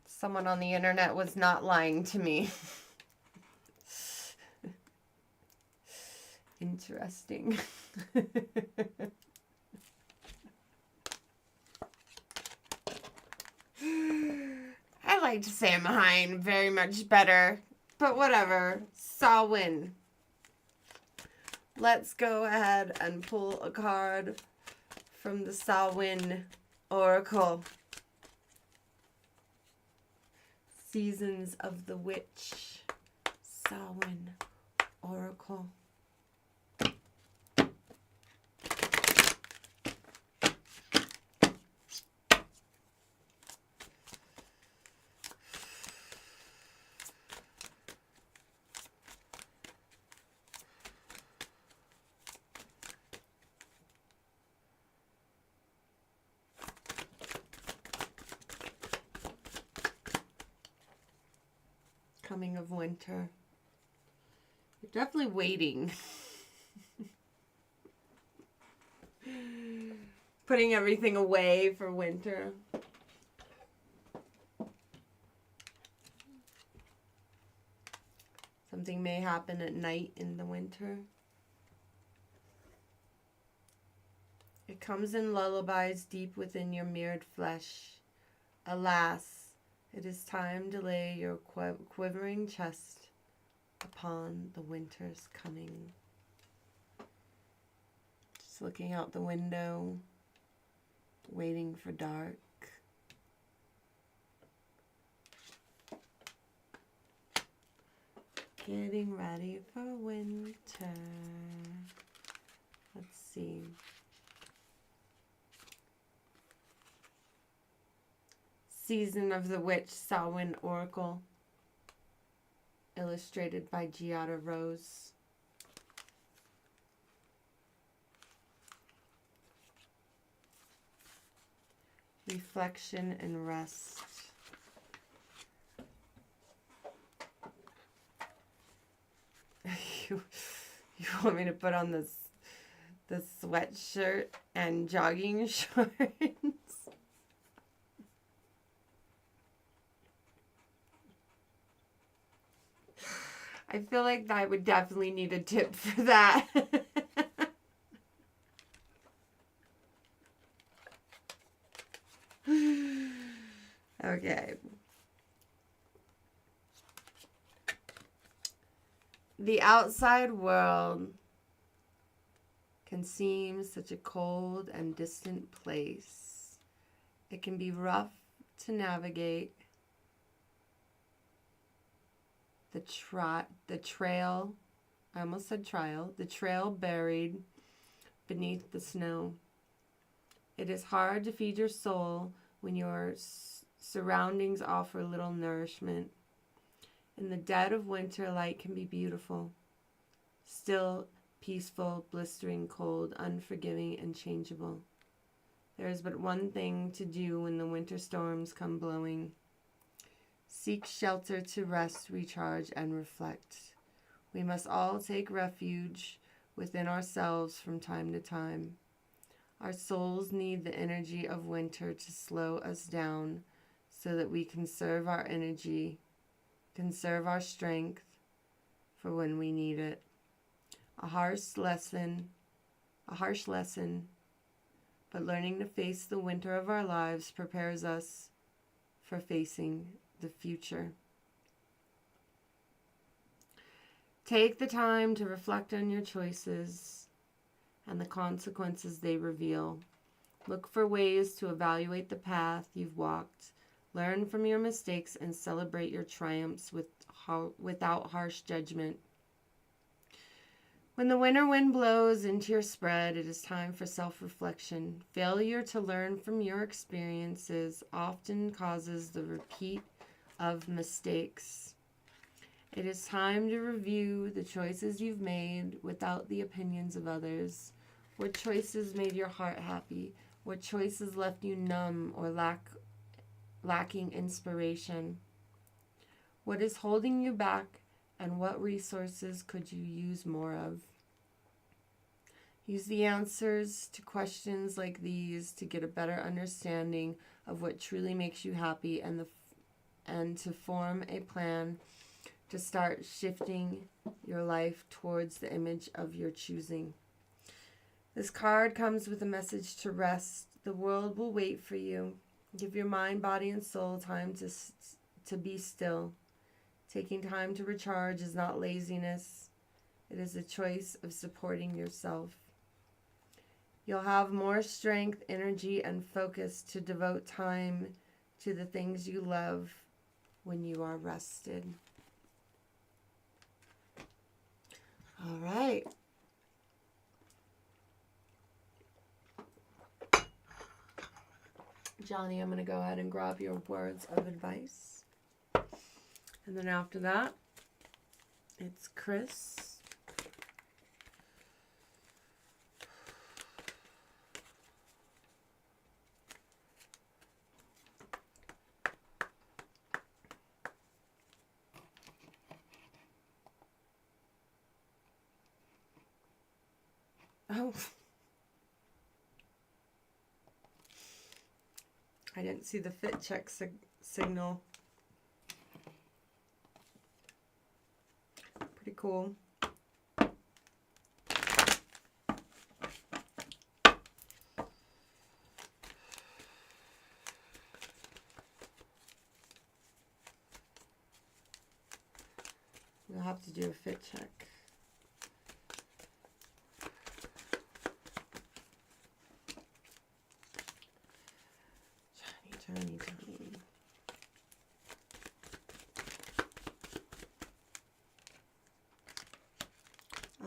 Someone on the internet was not lying to me. Interesting. I liked Samhain very much better, but whatever. Samhain. Let's go ahead and pull a card from the Samhain Oracle. Seasons of the Witch. Samhain Oracle. Coming of winter. You're definitely waiting. Putting everything away for winter. Something may happen at night in the winter. It comes in lullabies deep within your mirrored flesh. Alas, it is time to lay your quivering chest upon the winter's coming. Just looking out the window, waiting for dark. Getting ready for winter. Let's see. Season of the Witch, Samhain Oracle. Illustrated by Giada Rose. Reflection and rest. You want me to put on this sweatshirt and jogging shorts? I feel like I would definitely need a tip for that. Okay. The outside world can seem such a cold and distant place. It can be rough to navigate. The trail, I almost said trial, the trail buried beneath the snow. It is hard to feed your soul when your surroundings offer little nourishment. In the dead of winter, light can be beautiful, still, peaceful, blistering cold, unforgiving, and changeable. There is but one thing to do when the winter storms come blowing. Seek shelter to rest, recharge, and reflect. We must all take refuge within ourselves from time to time. Our souls need the energy of winter to slow us down so that we conserve our energy, conserve our strength for when we need it. A harsh lesson, but but learning to face the winter of our lives prepares us for facing the future. Take the time to reflect on your choices and the consequences they reveal. Look for ways to evaluate the path you've walked. Learn from your mistakes and celebrate your triumphs without harsh judgment. When the winter wind blows into your spread, it is time for self-reflection. Failure to learn from your experiences often causes the repeat of mistakes. It is time to review the choices you've made without the opinions of others. What choices made your heart happy? What choices left you numb or lacking inspiration? What is holding you back, and what resources could you use more of? Use the answers to questions like these to get a better understanding of what truly makes you happy and to form a plan to start shifting your life towards the image of your choosing. This card comes with a message to rest. The world will wait for you. Give your mind, body, and soul time to be still. Taking time to recharge is not laziness. It is a choice of supporting yourself. You'll have more strength, energy, and focus to devote time to the things you love when you are rested. All right. Johnny, I'm going to go ahead and grab your words of advice. And then after that, it's Chris. Oh. I didn't see the fit check signal. Pretty cool. We'll have to do a fit check. Johnny.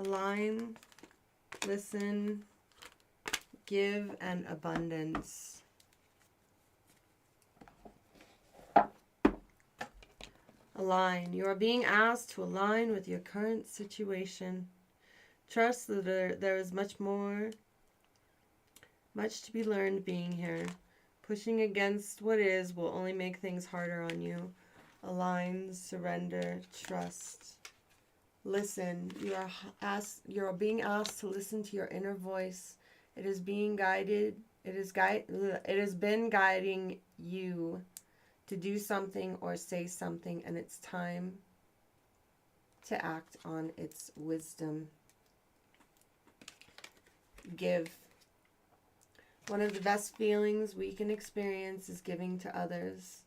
Align, listen, give, and abundance. Align. You are being asked to align with your current situation. Trust that there is much to be learned being here. Pushing against what is will only make things harder on you. Align, surrender, trust. Listen. You are being asked to listen to your inner voice. It is being guided. It has been guiding you to do something or say something, and it's time to act on its wisdom. Give. One of the best feelings we can experience is giving to others.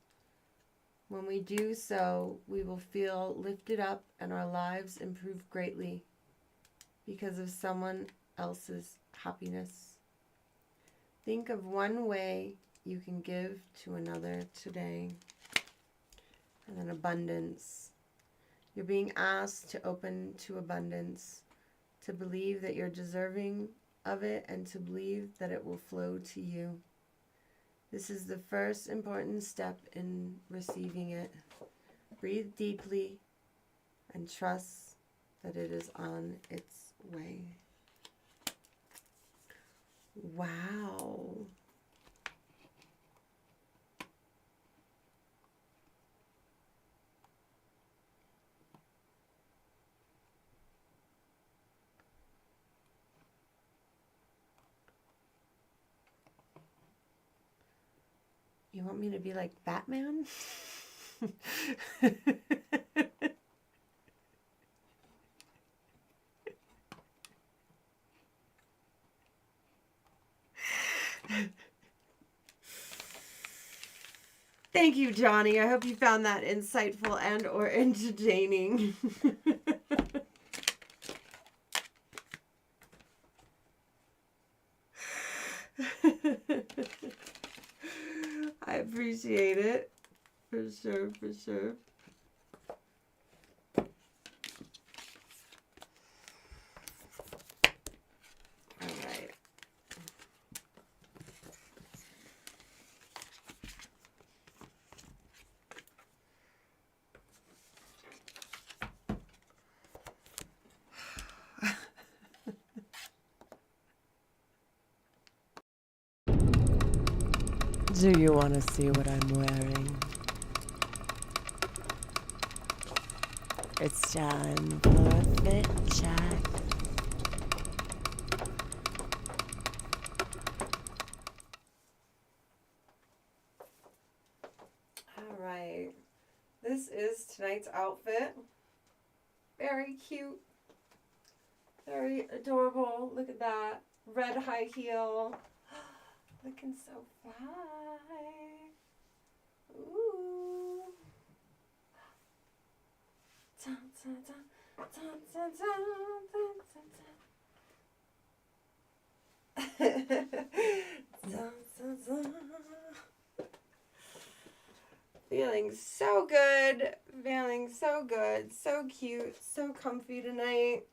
When we do so, we will feel lifted up and our lives improve greatly because of someone else's happiness. Think of one way you can give to another today. And then abundance. You're being asked to open to abundance, to believe that you're deserving of it, and to believe that it will flow to you. This is the first important step in receiving it. Breathe deeply and trust that it is on its way. Wow. You want me to be like Batman? Thank you, Johnny. I hope you found that insightful and or entertaining. I appreciate it. For sure, for sure. All right. Do you want to see what I'm wearing? It's time for a fit check. All right. This is tonight's outfit. Very cute. Very adorable. Look at that. Red high heel. Looking so fly. Ooh. Dun, dun, dun, dun, dun, dun, dun, dun. Dun, dun, dun. Feeling so good. Feeling so good. So cute. So comfy tonight.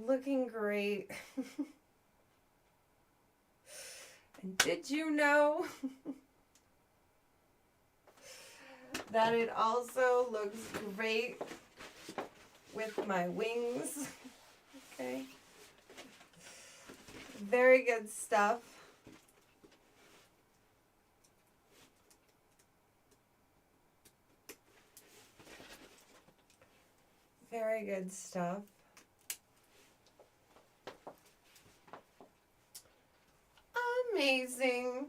Looking great. And did you know that it also looks great with my wings? Okay. Very good stuff. Very good stuff. Amazing.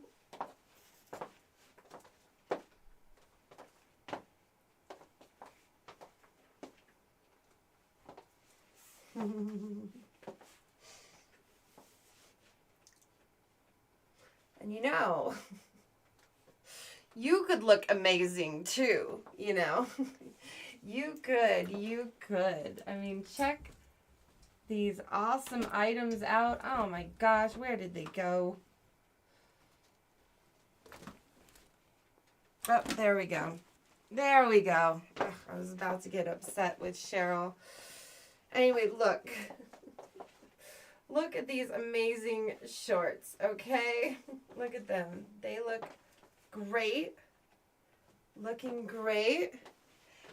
And you know, you could look amazing too, you know. You could. I mean, check these awesome items out. Oh my gosh, where did they go? Oh, there we go. There we go. Ugh, I was about to get upset with Cheryl. Anyway, look. Look at these amazing shorts, okay? Look at them. They look great. Looking great.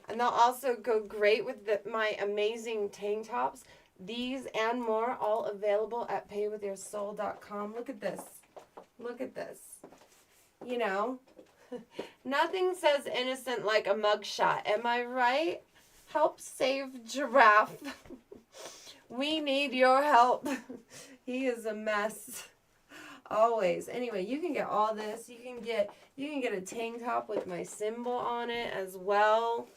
And they'll also go great with my amazing tank tops. These and more, all available at paywithyoursoul.com. Look at this. Look at this. You know, nothing says innocent like a mugshot. Am I right? Help save Giraffe. We need your help. He is a mess. Always. Anyway, you can get all this. You can get a tank top with my symbol on it as well.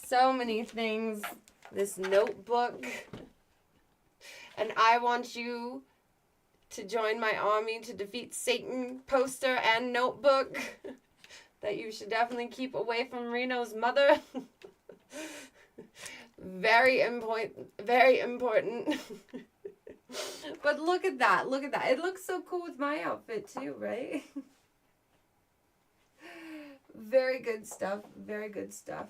So many things. This notebook. And I want you to join my army to defeat Satan poster and notebook that you should definitely keep away from Reno's mother. Very important. Very important. But look at that. Look at that. It looks so cool with my outfit too, right? Very good stuff. Very good stuff.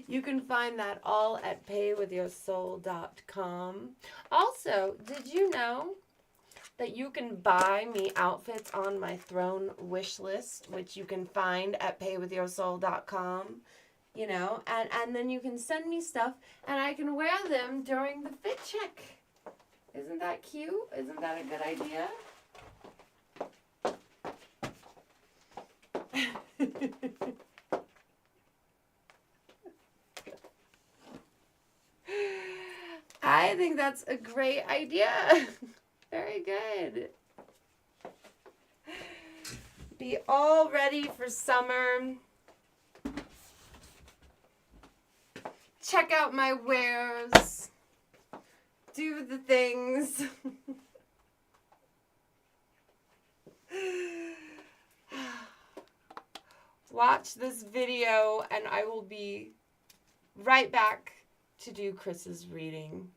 You can find that all at paywithyoursoul.com. Also, did you know that you can buy me outfits on my throne wish list, which you can find at paywithyoursoul.com, you know, and then you can send me stuff and I can wear them during the fit check. Isn't that cute? Isn't that a good idea? I think that's a great idea. Very good. Be all ready for summer. Check out my wares. do the things. Watch this video and I will be right back to do Chris's reading.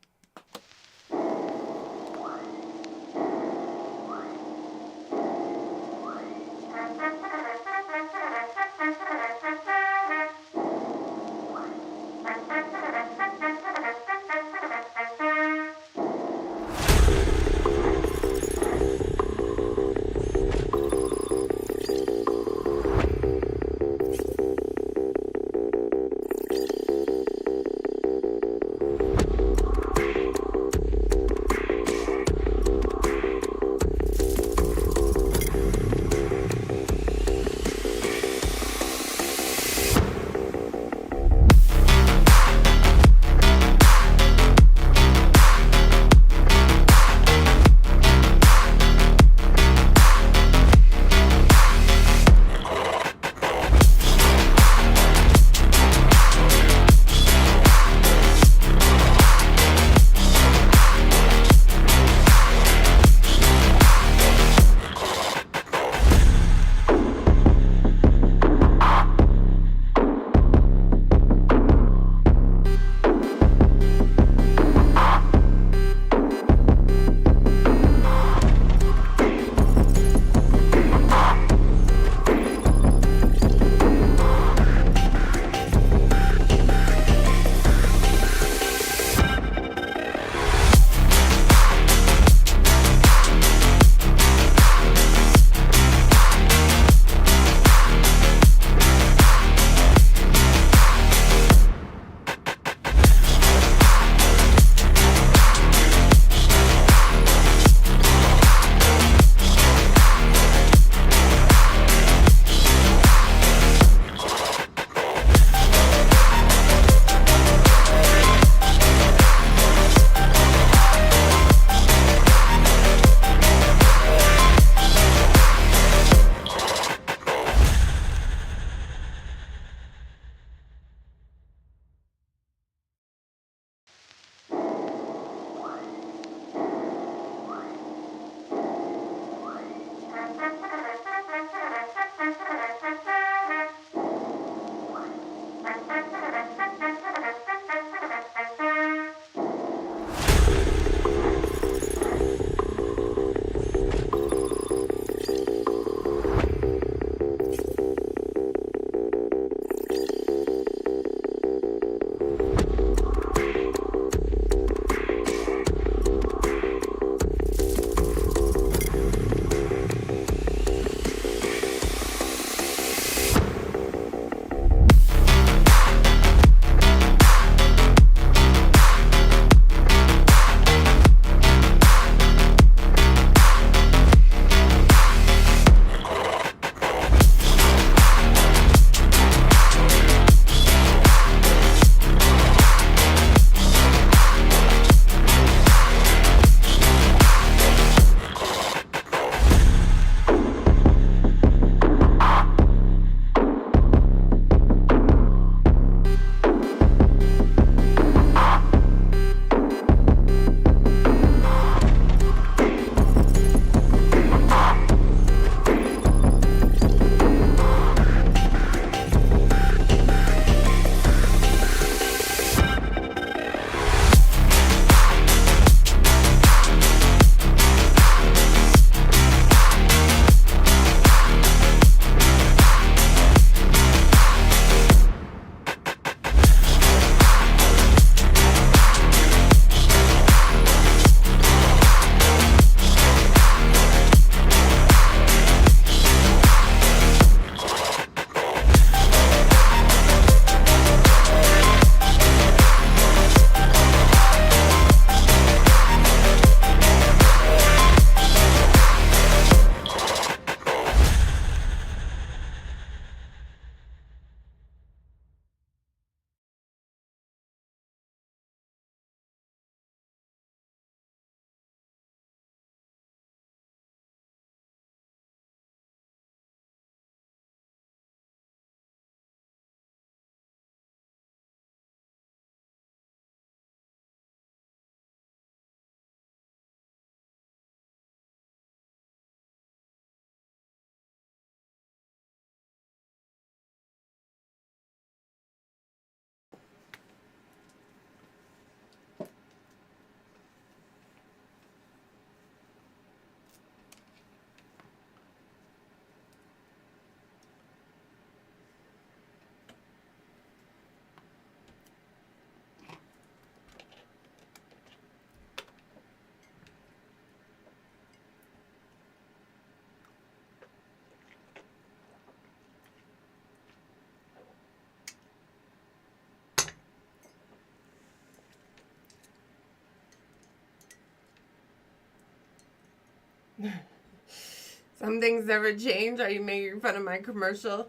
Some things never change. Are you making fun of my commercial?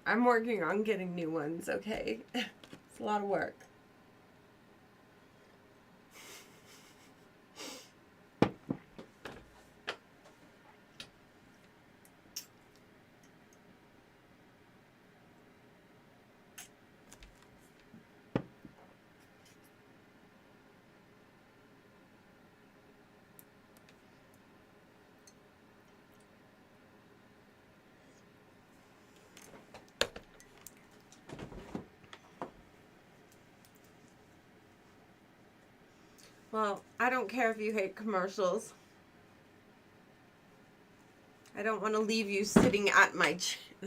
I'm working on getting new ones, okay? It's a lot of work. Well, I don't care if you hate commercials. I don't want to leave you sitting at my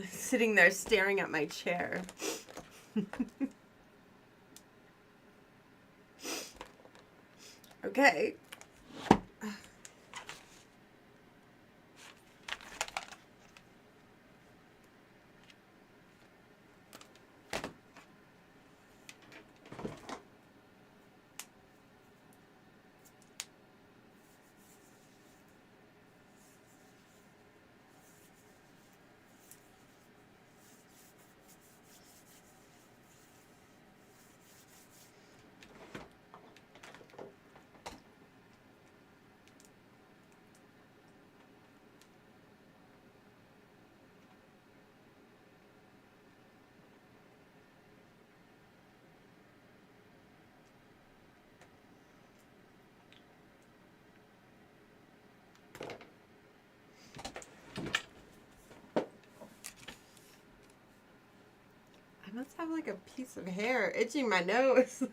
sitting there staring at my chair. Okay. I must have like a piece of hair itching my nose.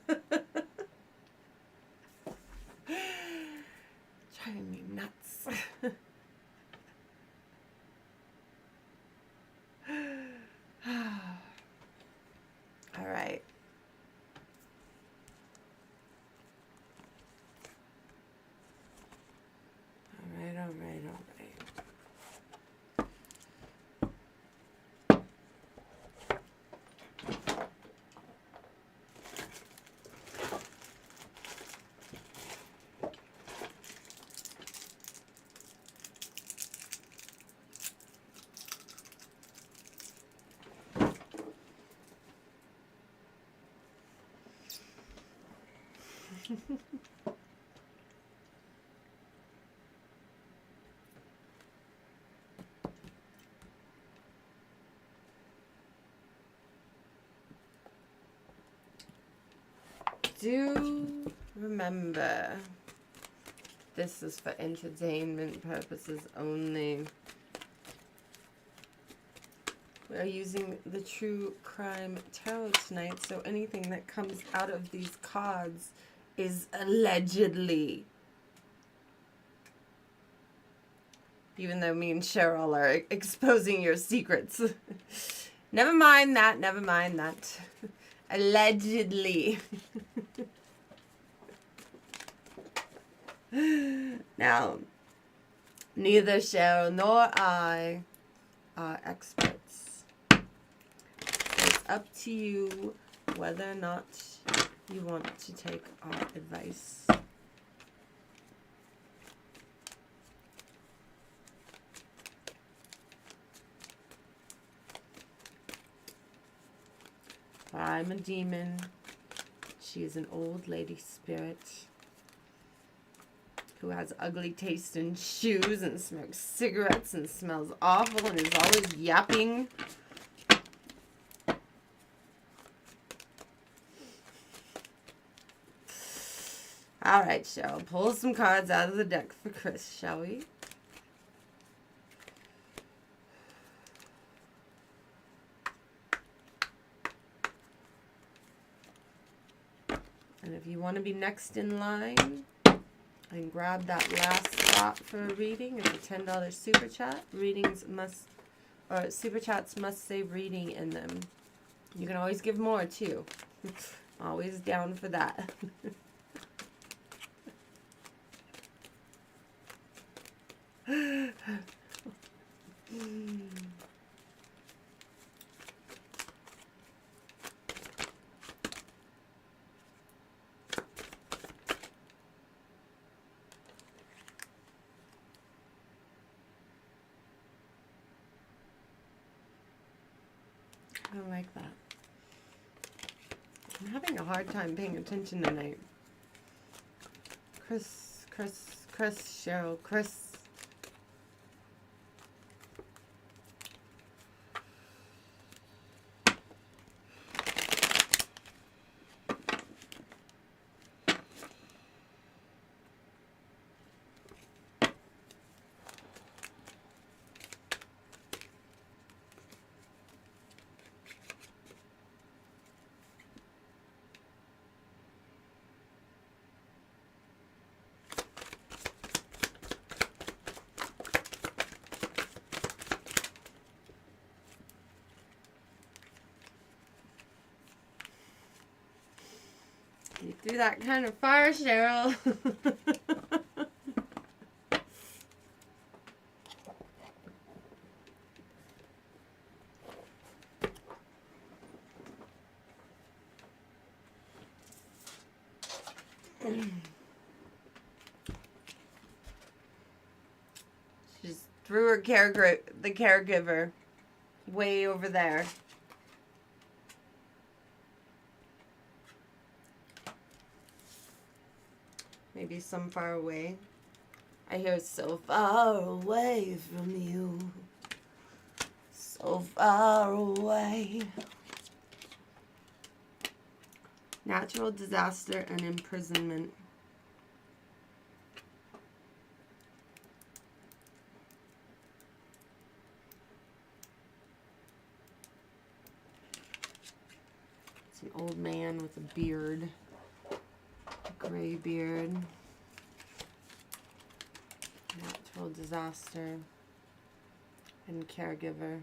Driving me nuts. All right. All right. Do remember, this is for entertainment purposes only. We are using the True Crime Tarot tonight, so anything that comes out of these cards is allegedly. Even though me and Cheryl are exposing your secrets. Never mind that. Allegedly. Now, neither Cheryl nor I are experts. So it's up to you whether or not you want to take our advice. I'm a demon. She is an old lady spirit who has ugly taste in shoes and smokes cigarettes and smells awful and is always yapping. All right, Cheryl, pull some cards out of the deck for Chris, shall we? And if you want to be next in line and grab that last spot for a reading, it's a $10 super chat. Super chats must say reading in them. You can always give more too. Always down for that. I like that. I'm having a hard time paying attention tonight. Chris, Cheryl, Chris. You threw that kind of fire, Cheryl. She just threw her the caregiver way over there. Maybe some far away. I hear so far away from you. So far away. Natural disaster and imprisonment. It's an old man with a beard. Gray beard. Natural disaster and caregiver.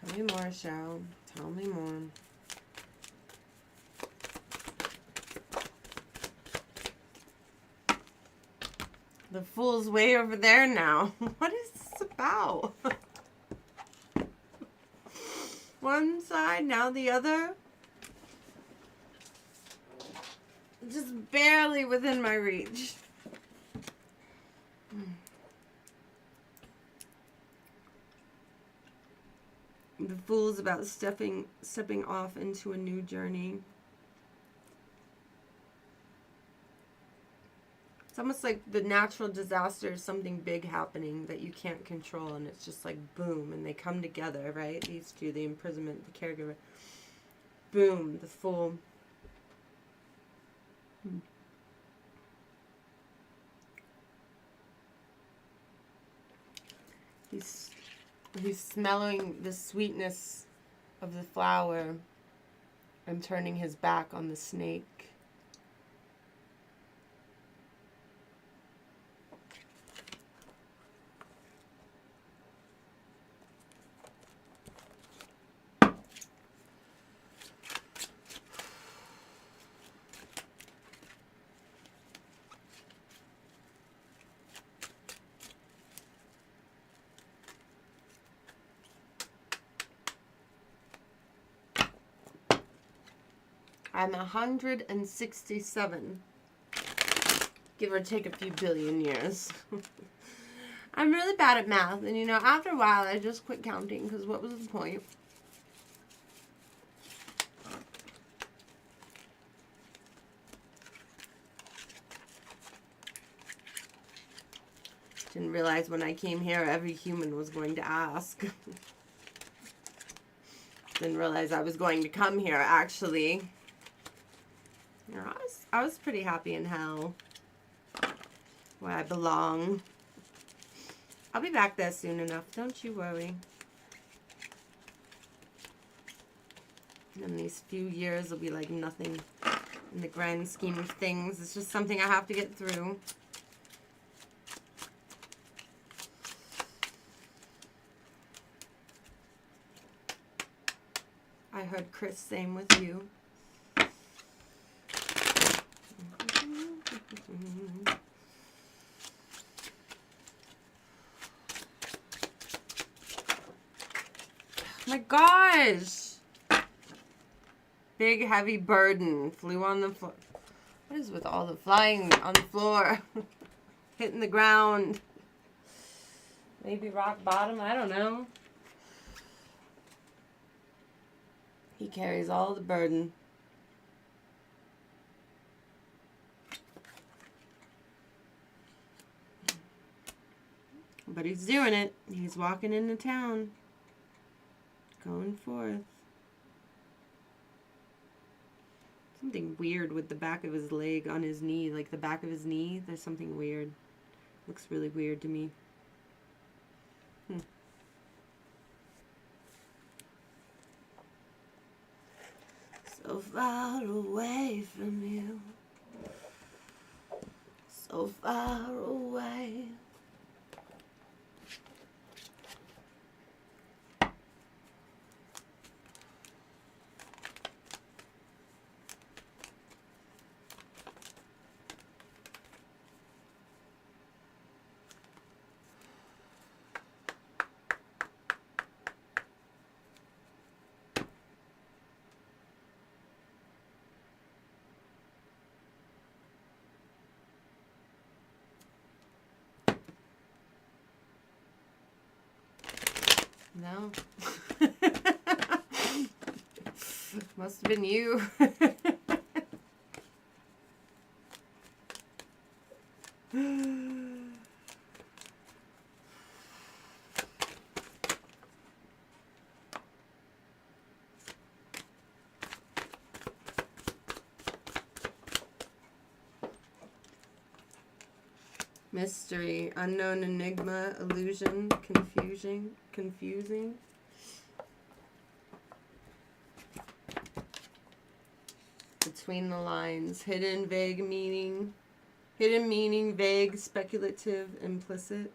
Tell me more, Cheryl. Tell me more. The fool's way over there now. What is this about? One side, now the other. Just barely within my reach. The fool's about stepping off into a new journey. It's almost like the natural disaster is something big happening that you can't control, and it's just like boom, and they come together, right? These two, the imprisonment, the caregiver. Boom, the fool. He's smelling the sweetness of the flower and turning his back on the snake. I'm 167, give or take a few billion years. I'm really bad at math, and you know, after a while I just quit counting, because what was the point? Didn't realize when I came here every human was going to ask. Didn't realize I was going to come here, actually. You know, I was pretty happy in hell, where I belong. I'll be back there soon enough, don't you worry. And these few years will be like nothing in the grand scheme of things. It's just something I have to get through. I heard Chris, same with you. My gosh! Big heavy burden flew on the floor. What is with all the flying on the floor? Hitting the ground. Maybe rock bottom, I don't know. He carries all the burden. But he's doing it. He's walking into town. Going forth. Something weird with the back of his leg on his knee. Like the back of his knee. There's something weird. Looks really weird to me. So far away from you. So far away. No. Must have been you. Mystery, unknown enigma, illusion, confusing. Between the lines, hidden meaning, vague, speculative, implicit.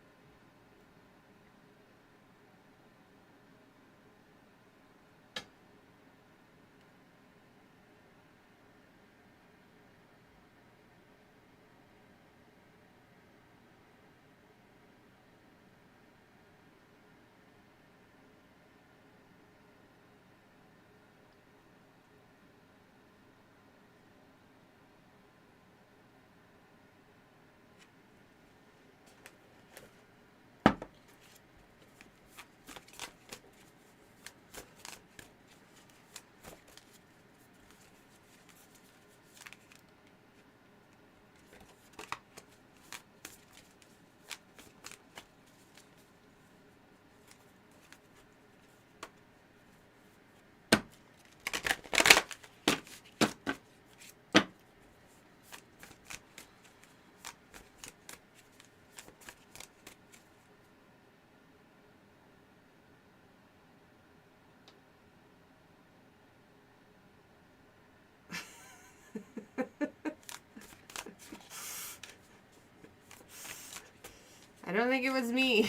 I don't think it was me.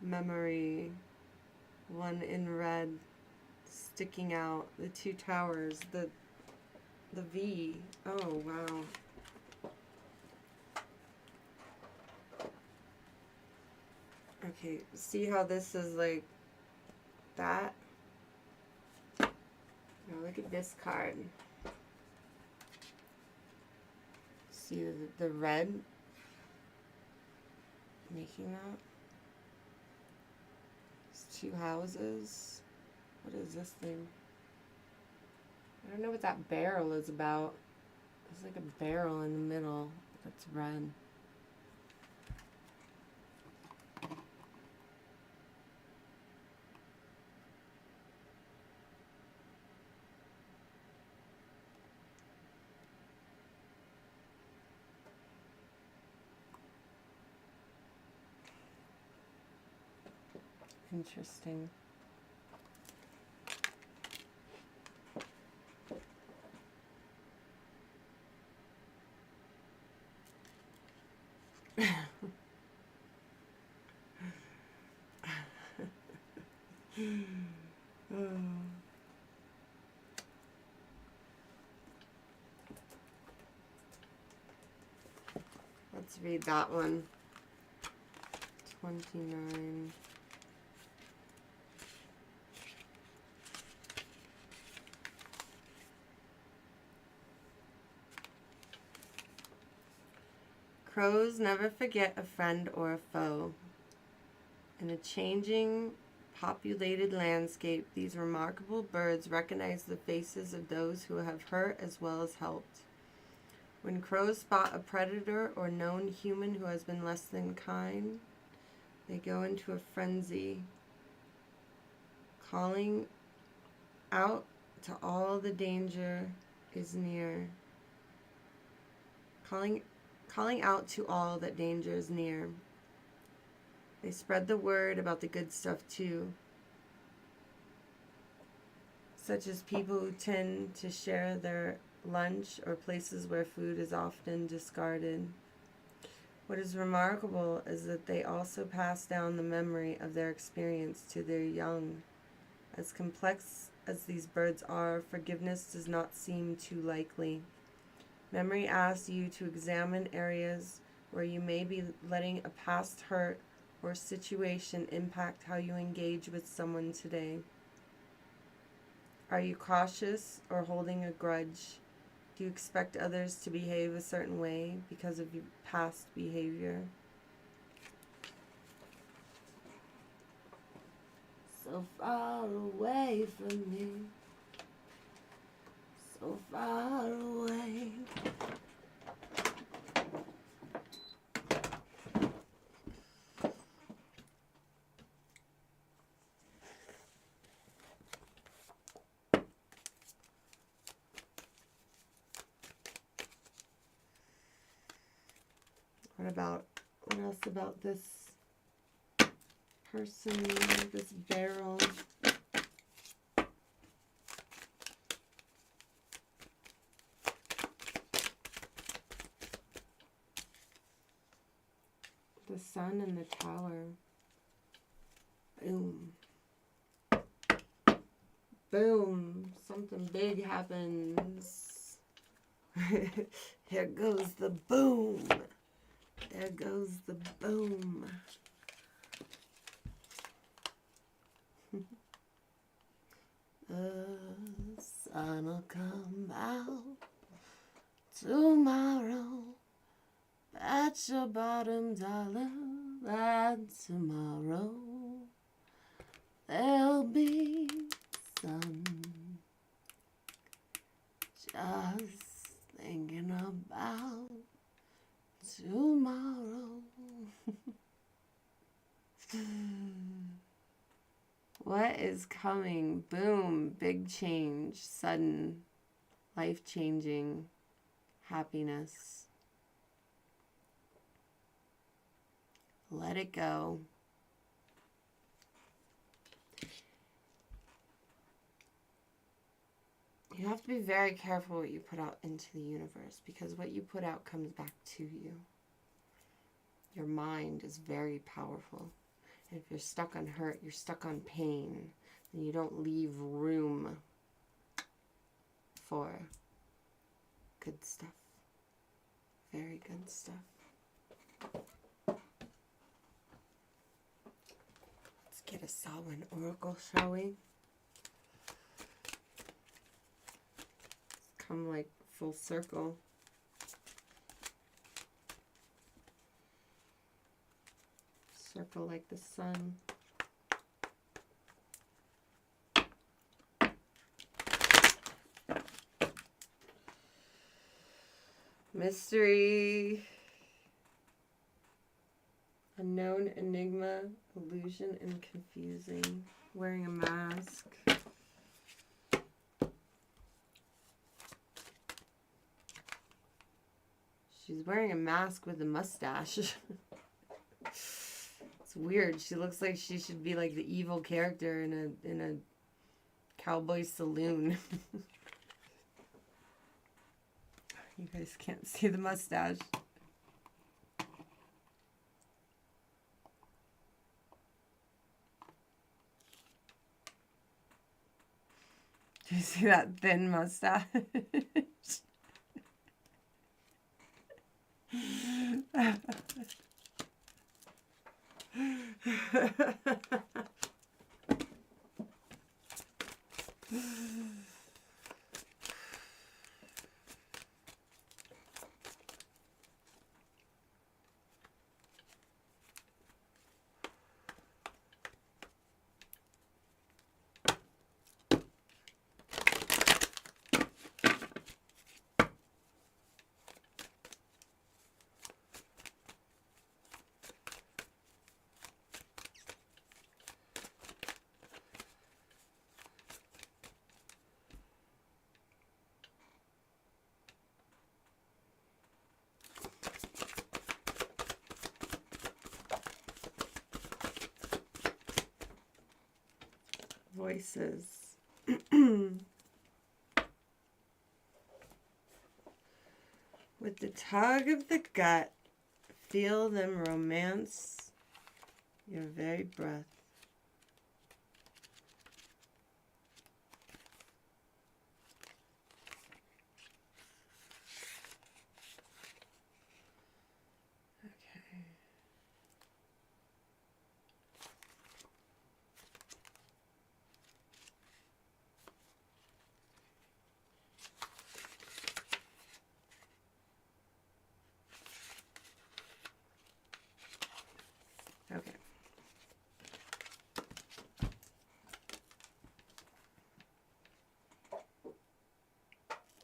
Memory. One in red. Sticking out. The two towers. The V. Oh, wow. Okay, see how this is like that? Now look at this card. See the red making that? It's two houses. What is this thing? I don't know what that barrel is about. There's like a barrel in the middle that's red. Interesting. Let's read that one. 29. Crows never forget a friend or a foe. In a changing, populated landscape, these remarkable birds recognize the faces of those who have hurt as well as helped. When crows spot a predator or known human who has been less than kind, they go into a frenzy, calling out to all the danger is near. Calling out to all that danger is near. They spread the word about the good stuff too, such as people who tend to share their lunch or places where food is often discarded. What is remarkable is that they also pass down the memory of their experience to their young. As complex as these birds are, forgiveness does not seem too likely. Memory asks you to examine areas where you may be letting a past hurt or situation impact how you engage with someone today. Are you cautious or holding a grudge? Do you expect others to behave a certain way because of your past behavior? So far away from me, so far away. What else about this person, this barrel? The sun and the tower. Boom. Boom. Something big happens. Here goes the boom. There goes the boom. The sun'll come out tomorrow. Bet your bottom dollar that tomorrow there'll be sun. Just thinking about tomorrow. What is coming? Boom, big change, sudden, life-changing happiness. Let it go. You have to be very careful what you put out into the universe, because what you put out comes back to you. Your mind is very powerful. And if you're stuck on hurt, you're stuck on pain, then you don't leave room for good stuff. Very good stuff. Let's get a Samhain oracle, shall we? Let's come like full circle. Circle like the sun. Mystery. Unknown, enigma, illusion, and confusing. Wearing a mask. She's wearing a mask with a mustache. It's weird. She looks like she should be like the evil character in a cowboy saloon. You guys can't see the mustache. Do you see that thin mustache? Voices. With the tug of the gut, feel them romance your very breath. Okay. Okay.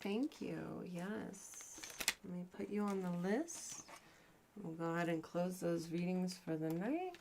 Thank you. Yes. Let me put you on the list. We'll go ahead and close those readings for the night.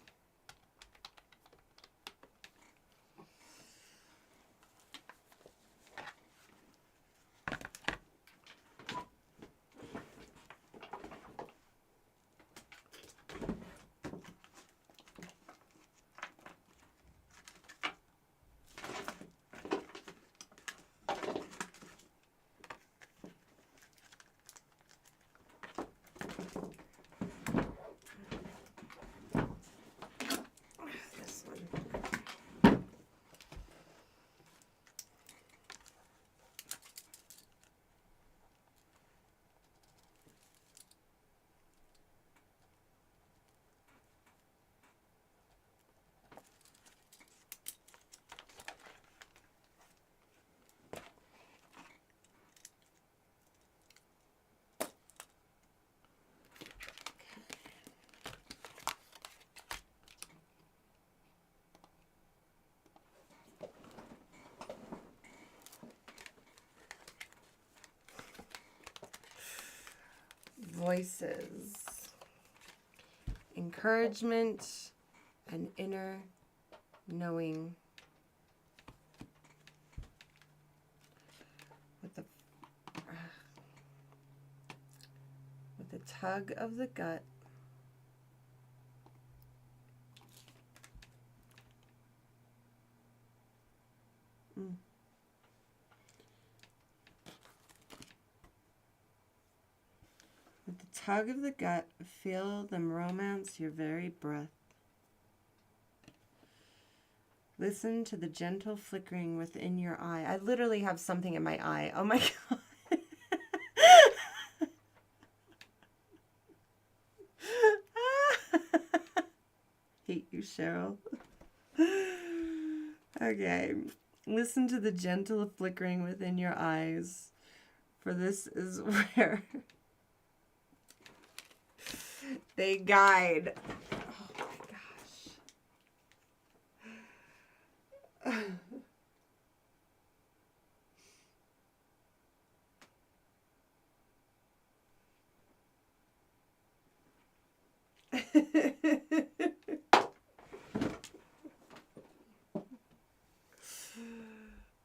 This one. Voices. Encouragement and inner knowing. With the tug of the gut. With the tug of the gut, feel them romance your very breath. Listen to the gentle flickering within your eye. I literally have something in my eye. Oh my God. Hate you, Cheryl. Okay. Listen to the gentle flickering within your eyes, for this is where they guide. Oh my gosh.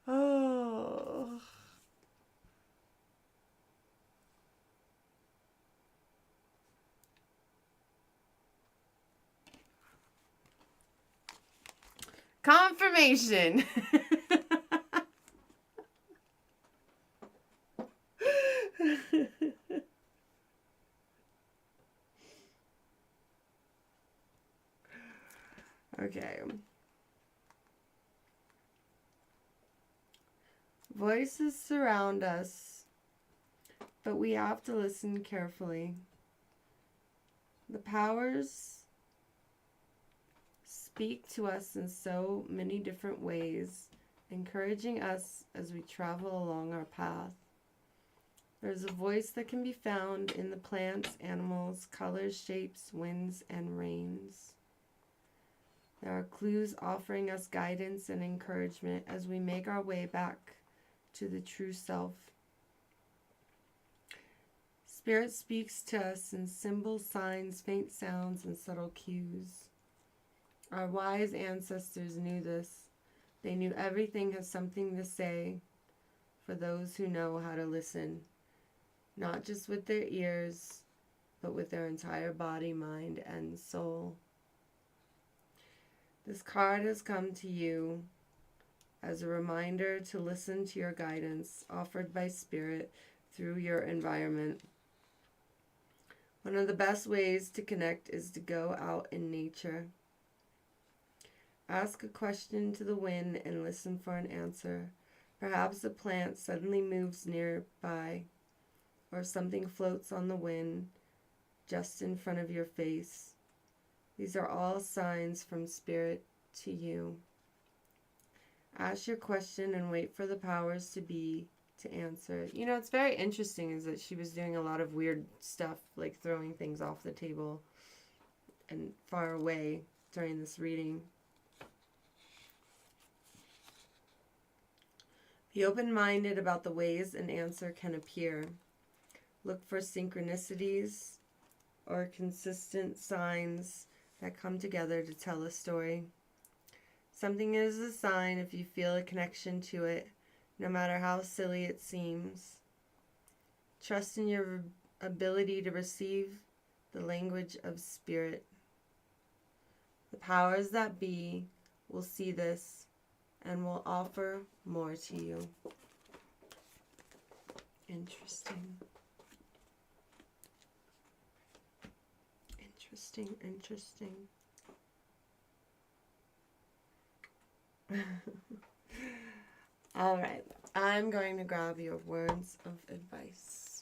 Oh. Confirmation. Okay. Voices surround us, but we have to listen carefully. The powers speak to us in so many different ways, encouraging us as we travel along our path. There's a voice that can be found in the plants, animals, colors, shapes, winds, and rains. There are clues offering us guidance and encouragement as we make our way back to the true self. Spirit speaks to us in symbols, signs, faint sounds, and subtle cues. Our wise ancestors knew this. They knew everything has something to say for those who know how to listen, not just with their ears, but with their entire body, mind, and soul. This card has come to you as a reminder to listen to your guidance offered by Spirit through your environment. One of the best ways to connect is to go out in nature. Ask a question to the wind and listen for an answer. Perhaps a plant suddenly moves nearby, or something floats on the wind just in front of your face. These are all signs from Spirit to you. Ask your question and wait for the powers to be to answer it. You know, it's very interesting is that she was doing a lot of weird stuff, like throwing things off the table and far away during this reading. Be open-minded about the ways an answer can appear. Look for synchronicities or consistent signs that come together to tell a story. Something is a sign if you feel a connection to it, no matter how silly it seems. Trust in your ability to receive the language of Spirit. The powers that be will see this and will offer more to you. Interesting. Interesting. All right, I'm going to grab your words of advice.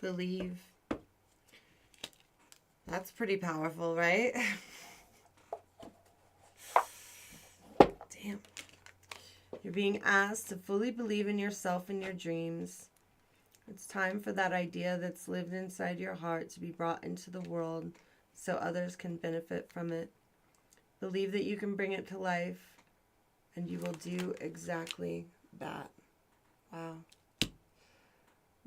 Believe. That's pretty powerful, right? Damn. You're being asked to fully believe in yourself and your dreams. It's time for that idea that's lived inside your heart to be brought into the world so others can benefit from it. Believe that you can bring it to life, and you will do exactly that. Wow.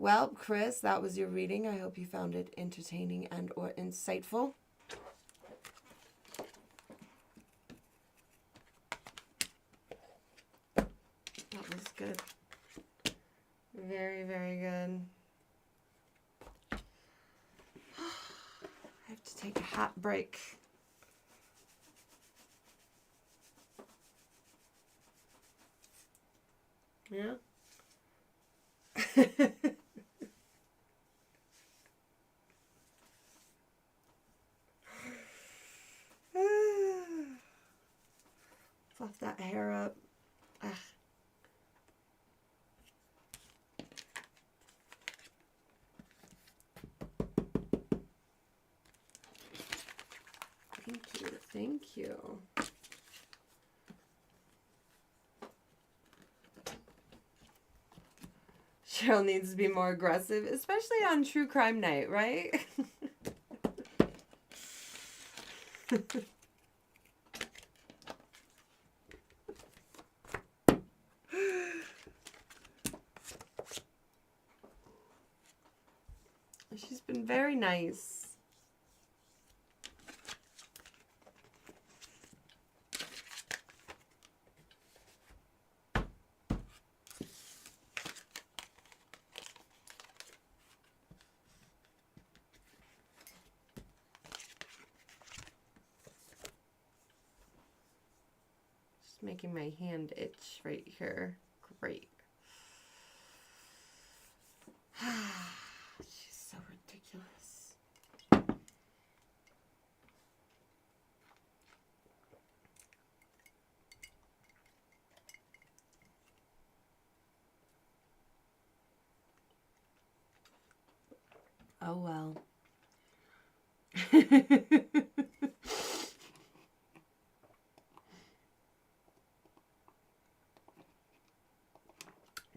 Well, Chris, that was your reading. I hope you found it entertaining and or insightful. That was good. Very, very good. I have to take a hot break. Yeah. Fluff that hair up. Ugh. Thank you. Cheryl needs to be more aggressive, especially on True Crime Night, right? She's been very nice. Just making my hand itch right here. Great. She's so ridiculous. Oh well.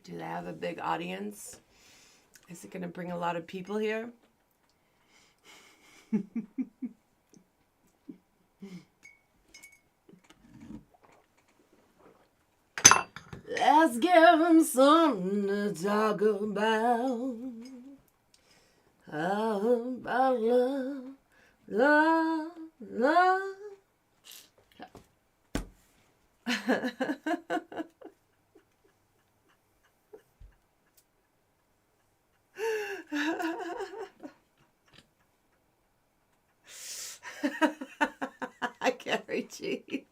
Do they have a big audience? Is it going to bring a lot of people here? Let's give them something to talk about. About love, love, love. Gary G.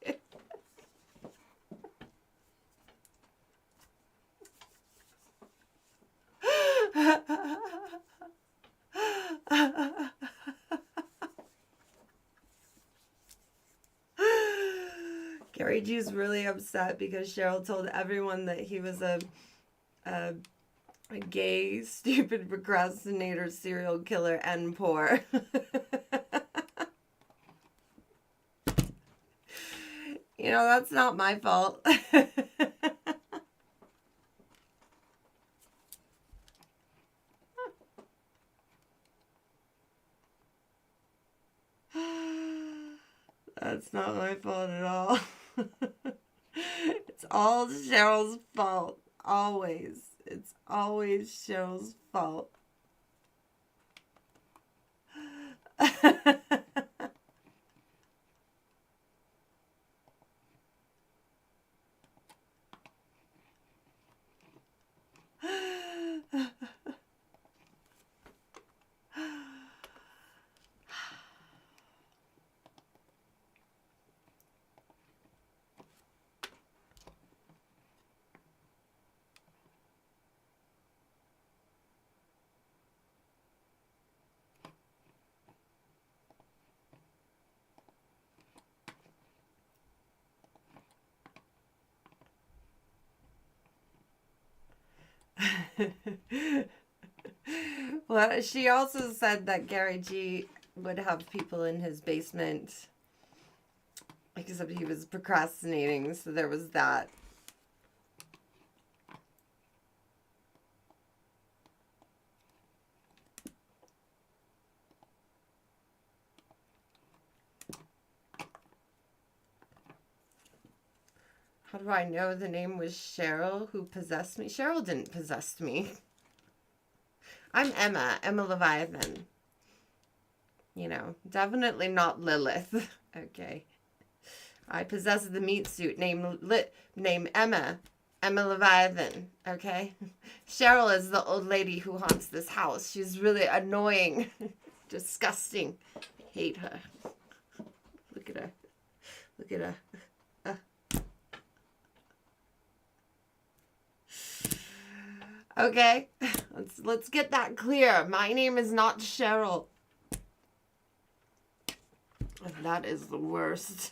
Gary G's really upset because Cheryl told everyone that he was a gay, stupid procrastinator, serial killer, and poor. You know, that's not my fault. That's not my fault at all. It's all Cheryl's fault. Always. It's always Cheryl's fault. Well, she also said that Gary G would have people in his basement, except he was procrastinating, so there was that. How do I know the name was Cheryl who possessed me? Cheryl didn't possess me. I'm Emma Leviathan. You know, definitely not Lilith. Okay. I possess the meat suit named Emma Leviathan. Okay. Cheryl is the old lady who haunts this house. She's really annoying. Disgusting. I hate her. Look at her. Look at her. Okay, let's get that clear. My name is not Cheryl. That is the worst.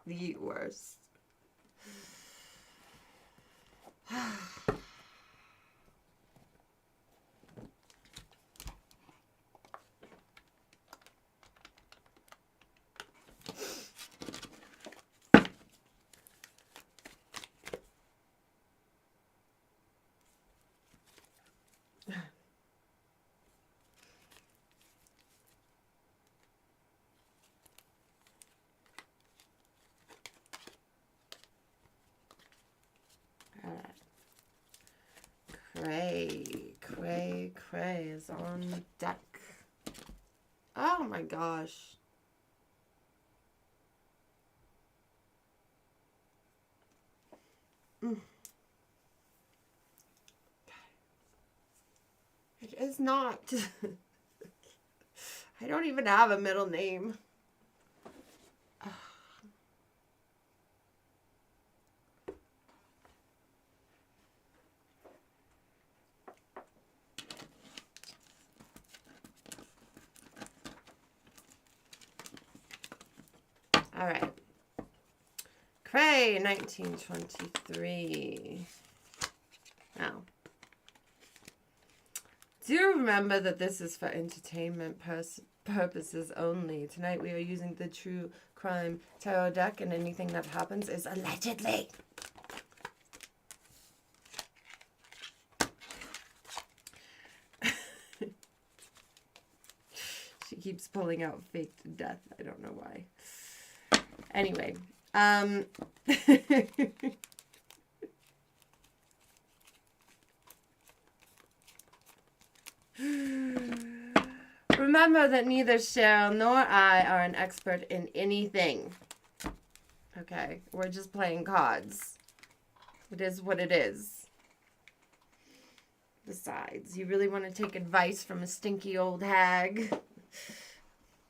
The worst. Cray is on deck. Oh my gosh. It is not. I don't even have a middle name. All right. Cray, 1923. Now, do remember that this is for entertainment purposes only. Tonight we are using the True Crime Tarot deck, and anything that happens is allegedly. She keeps pulling out faked death. I don't know why. Anyway, remember that neither Cheryl nor I are an expert in anything. Okay, we're just playing cards. It is what it is. Besides, you really want to take advice from a stinky old hag?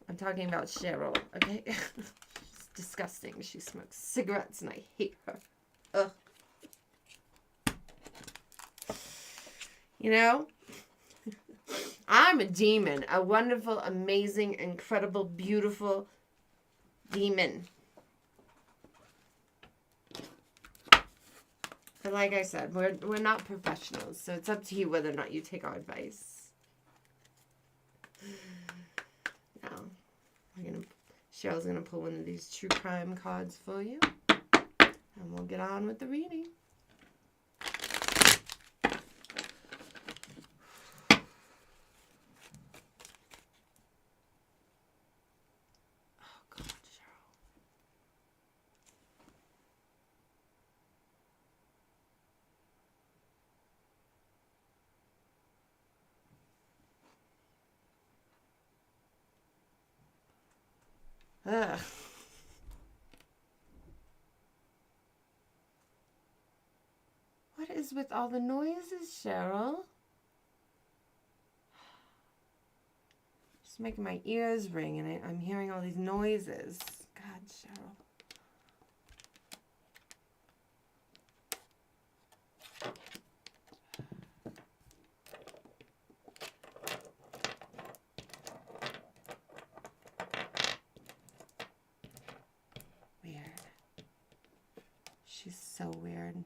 I'm talking about Cheryl, okay? She's disgusting. She smokes cigarettes and I hate her. Ugh. You know? I'm a demon. A wonderful, amazing, incredible, beautiful demon. But like I said, we're not professionals, so it's up to you whether or not you take our advice. Now, Cheryl's gonna pull one of these true crime cards for you, and we'll get on with the reading. Ugh. What is with all the noises, Cheryl? Just making my ears ring, and I'm hearing all these noises. God, Cheryl. She's so weird.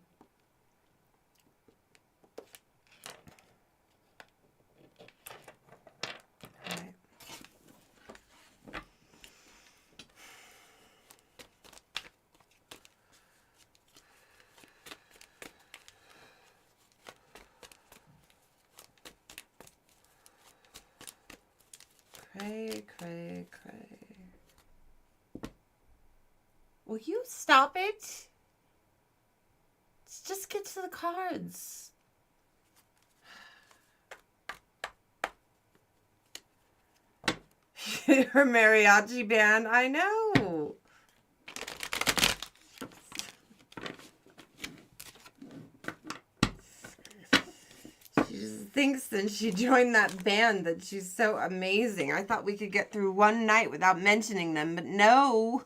All right. Cray. Will you stop it? Just get to the cards. Her mariachi band, I know. She just thinks that she joined that band that she's so amazing. I thought we could get through one night without mentioning them, but no.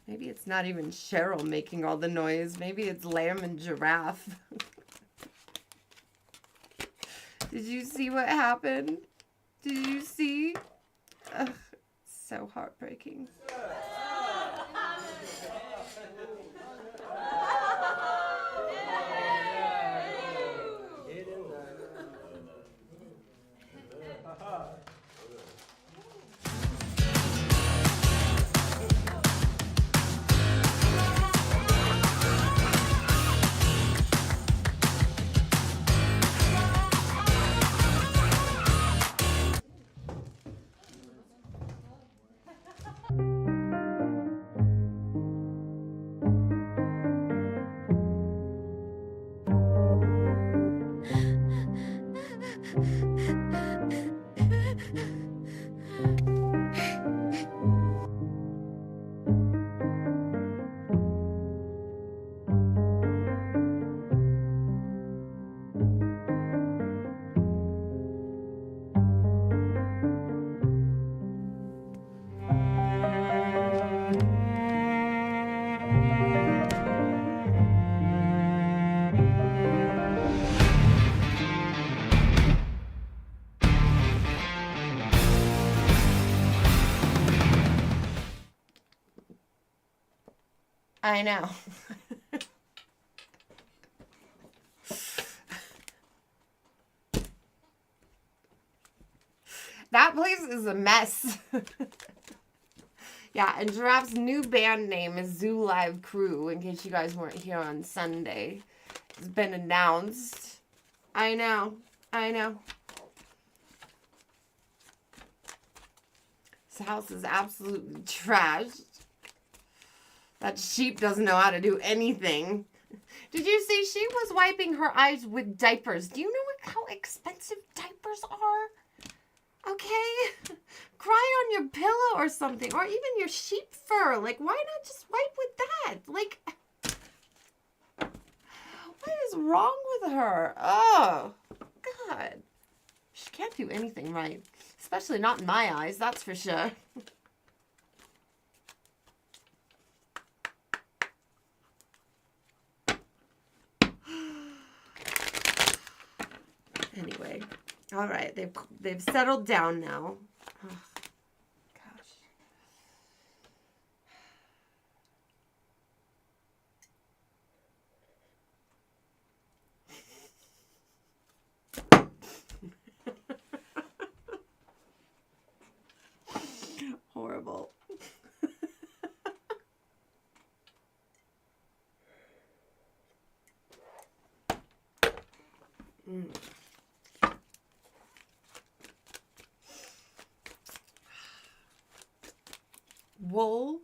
Maybe it's not even Cheryl making all the noise. Maybe it's Lamb and Giraffe. Did you see what happened? Did you see? Ugh, so heartbreaking. I know. That place is a mess. Yeah, and Giraffe's new band name is Zoo Live Crew, in case you guys weren't here on Sunday. It's been announced. I know. I know. This house is absolutely trashed. That sheep doesn't know how to do anything. Did you see she was wiping her eyes with diapers? Do you know how expensive diapers are? Okay? Cry on your pillow or something. Or even your sheep fur. Like, why not just wipe with that? Like, what is wrong with her? Oh, God. She can't do anything right. Especially not in my eyes, that's for sure. Anyway, all right, they've settled down now. Oh, gosh. Horrible. Wool.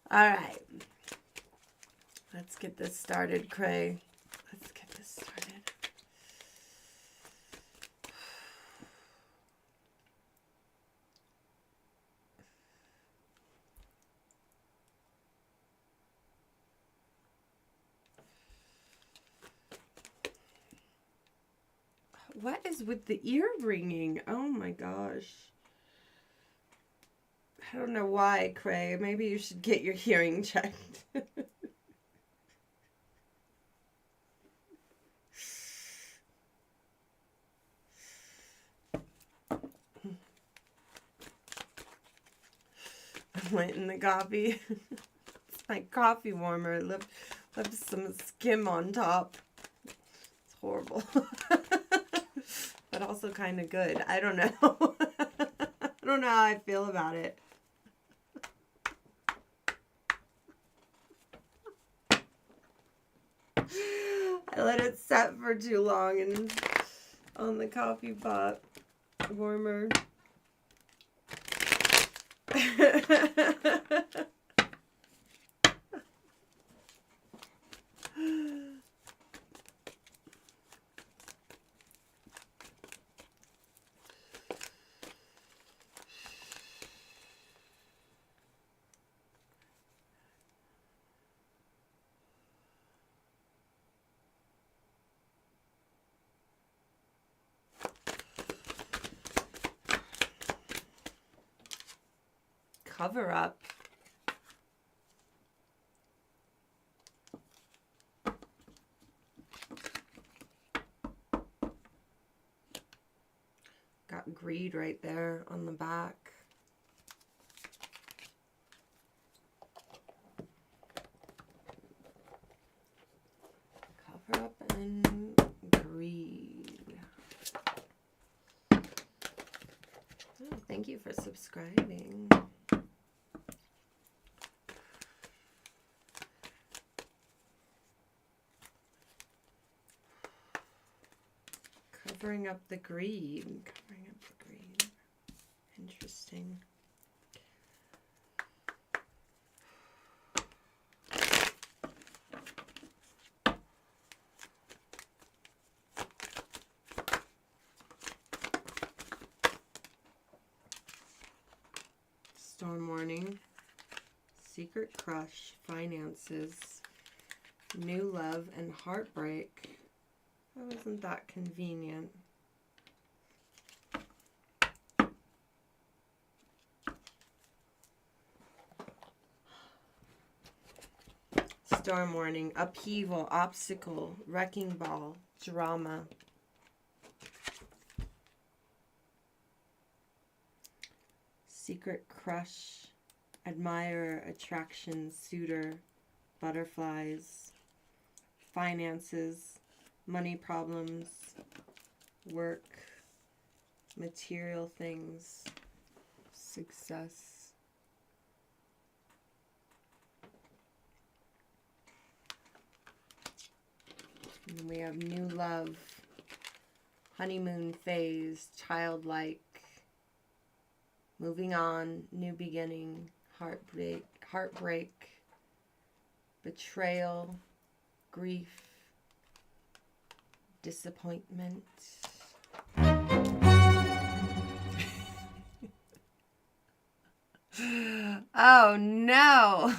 All right. Let's get this started, Cray. Let's get this started. What is with the ear ringing? Oh my gosh. I don't know why, Cray. Maybe you should get your hearing checked. I'm lighting the coffee. It's my coffee warmer. Left some skim on top. It's horrible. But also kind of good. I don't know. I don't know how I feel about it. I let it set for too long and on the coffee pot warmer. Cover up. Got greed right there on the back. Cover up and greed. Oh, thank you for subscribing. Covering up the greed. Covering up the greed. Interesting. Storm warning. Secret crush, finances, new love, and heartbreak. That wasn't that convenient. Storm warning, upheaval, obstacle, wrecking ball, drama. Secret crush, admirer, attraction, suitor, butterflies, finances, money problems, work, material things, success. And then we have new love, honeymoon phase, childlike, moving on, new beginning, heartbreak, betrayal, grief, disappointment. Oh no.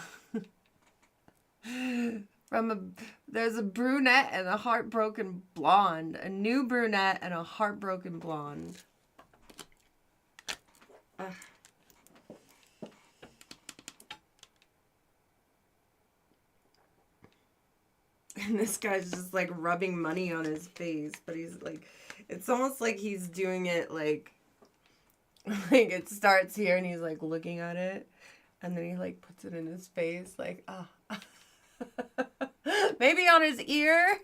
There's a brunette and a heartbroken blonde. A new brunette and a heartbroken blonde. Ugh. And this guy's just like rubbing money on his face, but he's like, it's almost like he's doing it like it starts here and he's like looking at it and then he like puts it in his face like, ah. Maybe on his ear.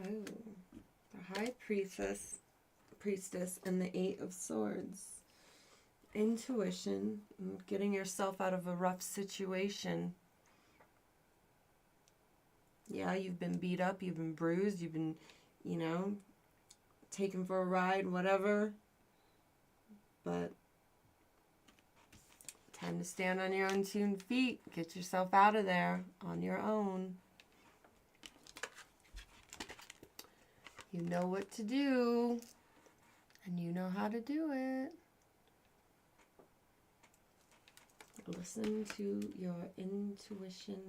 Oh, the High Priestess and the Eight of Swords. Intuition, getting yourself out of a rough situation. Yeah, you've been beat up, you've been bruised, you've been, you know, taken for a ride, whatever. But time to stand on your own 2 feet. Get yourself out of there on your own. You know what to do, and you know how to do it. Listen to your intuition.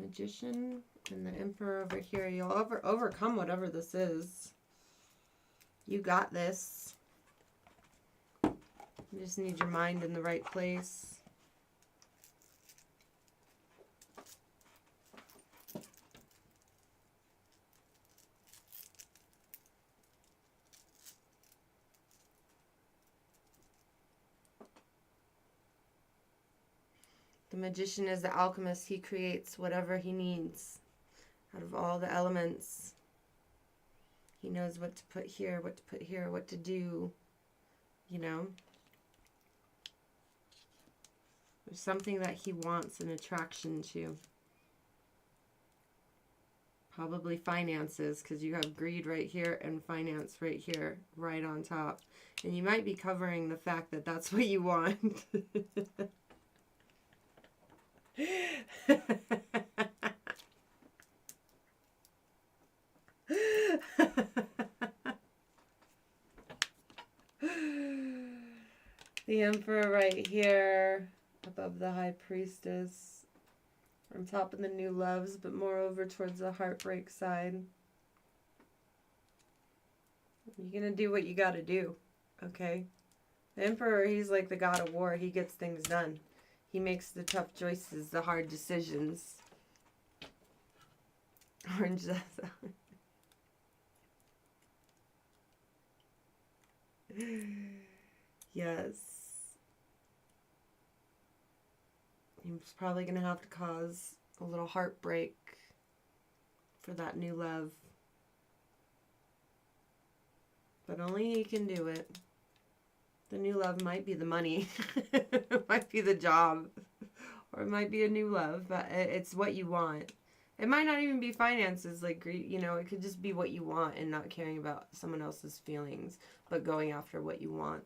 Magician and the Emperor over here. You'll overcome whatever this is. You got this. You just need your mind in the right place. The magician is the alchemist. He creates whatever he needs out of all the elements. He knows what to put here, what to put here, what to do, you know. There's something that he wants an attraction to. Probably finances, because you have greed right here and finance right here, right on top. And you might be covering the fact that that's what you want. The Emperor right here, above the High Priestess, on top of the new loves, but moreover towards the heartbreak side. You're gonna do what you gotta do, okay? The Emperor, he's like the god of war. He gets things done. He makes the tough choices, the hard decisions. Orange Yes. He's probably going to have to cause a little heartbreak for that new love. But only he can do it. The new love might be the money. It might be the job. Or it might be a new love. But it's what you want. It might not even be finances. Like, you know, it could just be what you want and not caring about someone else's feelings. But going after what you want.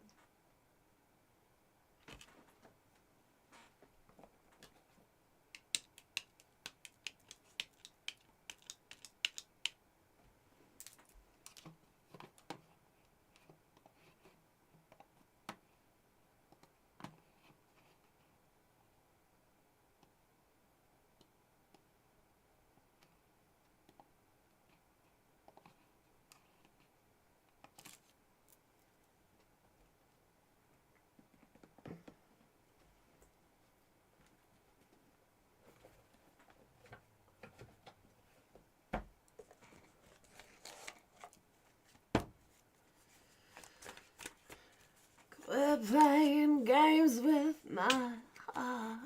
We're playing games with my heart.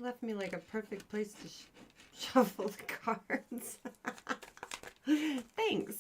Left me like a perfect place to shuffle the cards. Thanks.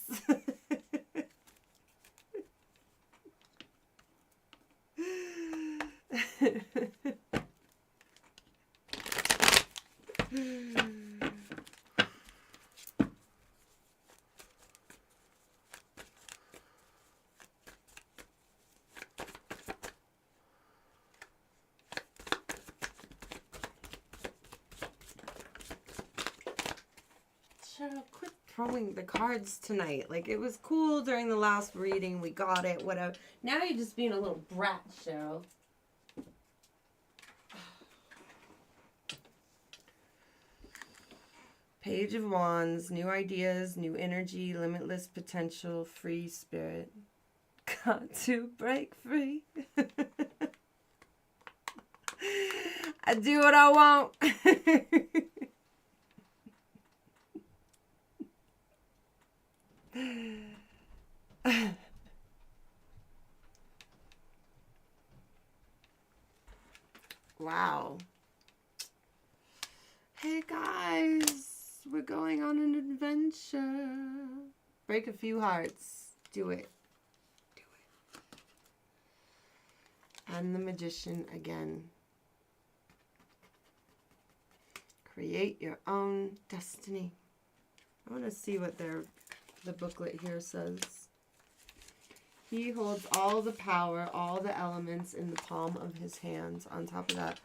Cheryl, quit throwing the cards tonight. Like, it was cool during the last reading. We got it, whatever. Now you're just being a little brat, Cheryl. Page of Wands, new ideas, new energy, limitless potential, free spirit. Got to break free. I do what I want. Wow. Hey guys, we're going on an adventure. Break a few hearts. Do it. Do it. And the Magician again. Create your own destiny. I want to see what the booklet here says. He holds all the power, all the elements in the palm of his hands. On top of that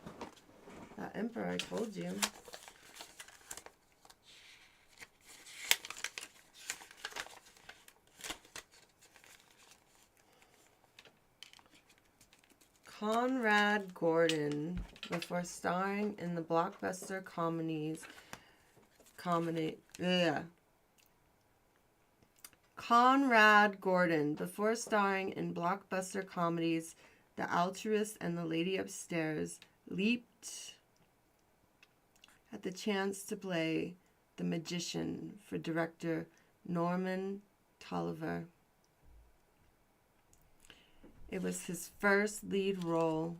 Emperor, I told you. Conrad Gordon, before starring in the blockbuster Conrad Gordon, before starring in blockbuster comedies The Altruist and The Lady Upstairs, leaped at the chance to play the Magician for director Norman Tolliver. It was his first lead role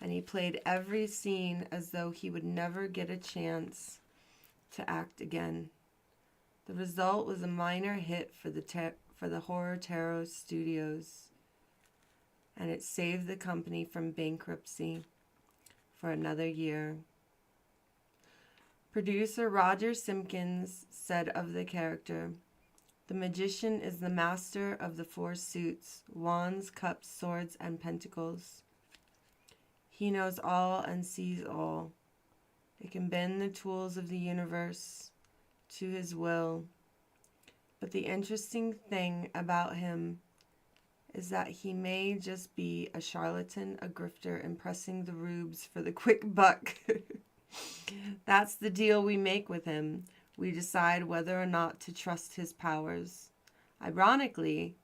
and he played every scene as though he would never get a chance to act again. The result was a minor hit for the Horror Tarot Studios, and it saved the company from bankruptcy for another year. Producer Roger Simpkins said of the character, "The magician is the master of the four suits, wands, cups, swords, and pentacles. He knows all and sees all. It can bend the tools of the universe to his will. But the interesting thing about him is that he may just be a charlatan, a grifter, impressing the rubes for the quick buck. That's the deal we make with him. We decide whether or not to trust his powers." Ironically,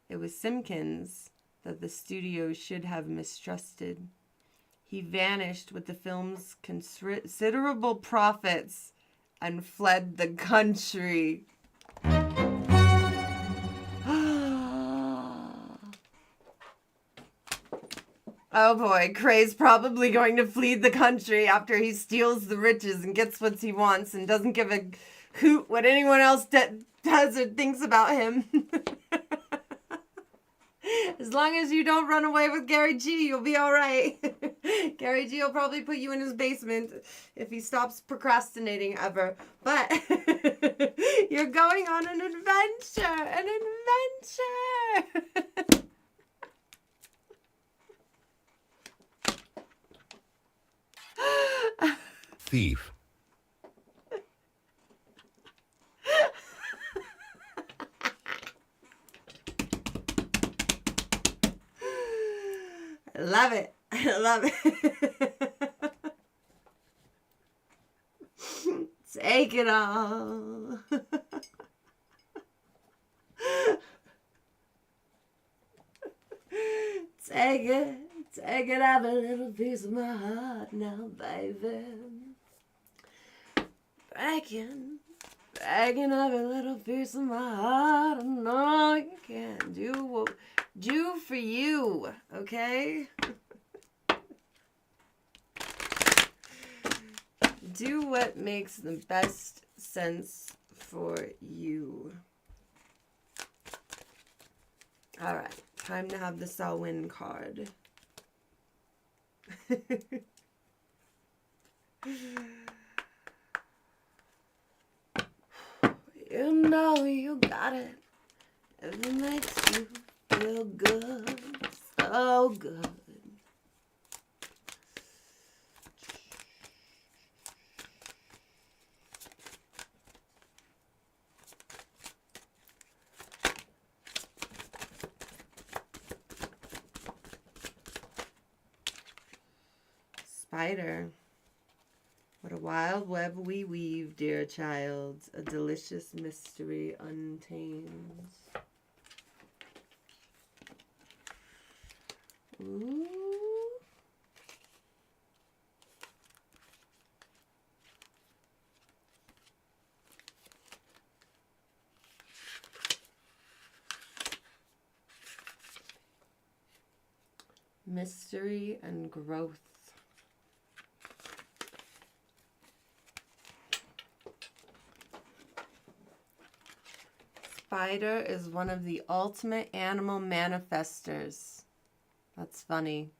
it was Simpkins that the studio should have mistrusted. He vanished with the film's considerable profits and fled the country. Oh boy, Cray's probably going to flee the country after he steals the riches and gets what he wants and doesn't give a hoot what anyone else does or thinks about him. As long as you don't run away with Gary G, you'll be all right. Gary G will probably put you in his basement if he stops procrastinating ever. But you're going on an adventure, Thief. I love it. I love it. Take it all. Take it, have a little piece of my heart now, baby. Begging, have a little piece of my heart. No, you can't do for you, okay? Do what makes the best sense for you. All right, time to have the Selwyn card. You know you got it. It makes you feel good, so good. Spider. What a wild web we weave, dear child. A delicious mystery untamed. Ooh. Mystery and growth. Spider is one of the ultimate animal manifestors. That's funny.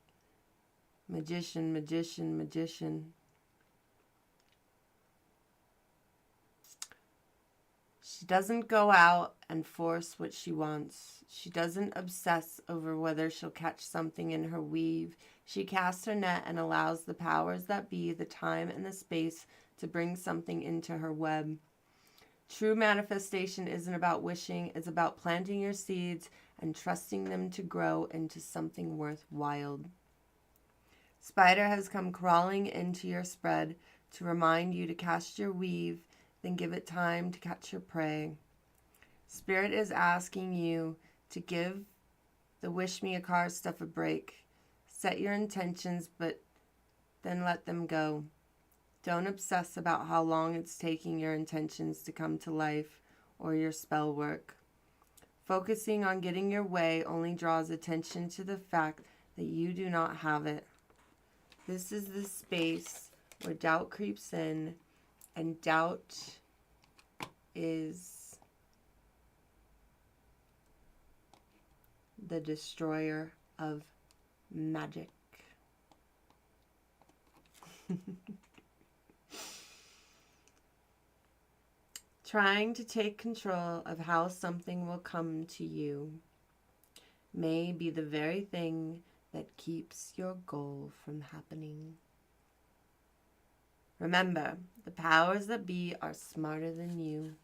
Magician, magician, magician. She doesn't go out and force what she wants. She doesn't obsess over whether she'll catch something in her weave. She casts her net and allows the powers that be, the time and the space, to bring something into her web. True manifestation isn't about wishing, it's about planting your seeds and trusting them to grow into something worthwhile. Spider has come crawling into your spread to remind you to cast your weave, then give it time to catch your prey. Spirit is asking you to give the wish me a car stuff a break. Set your intentions, but then let them go. Don't obsess about how long it's taking your intentions to come to life or your spell work. Focusing on getting your way only draws attention to the fact that you do not have it. This is the space where doubt creeps in, and doubt is the destroyer of magic. Trying to take control of how something will come to you may be the very thing that keeps your goal from happening. Remember, the powers that be are smarter than you.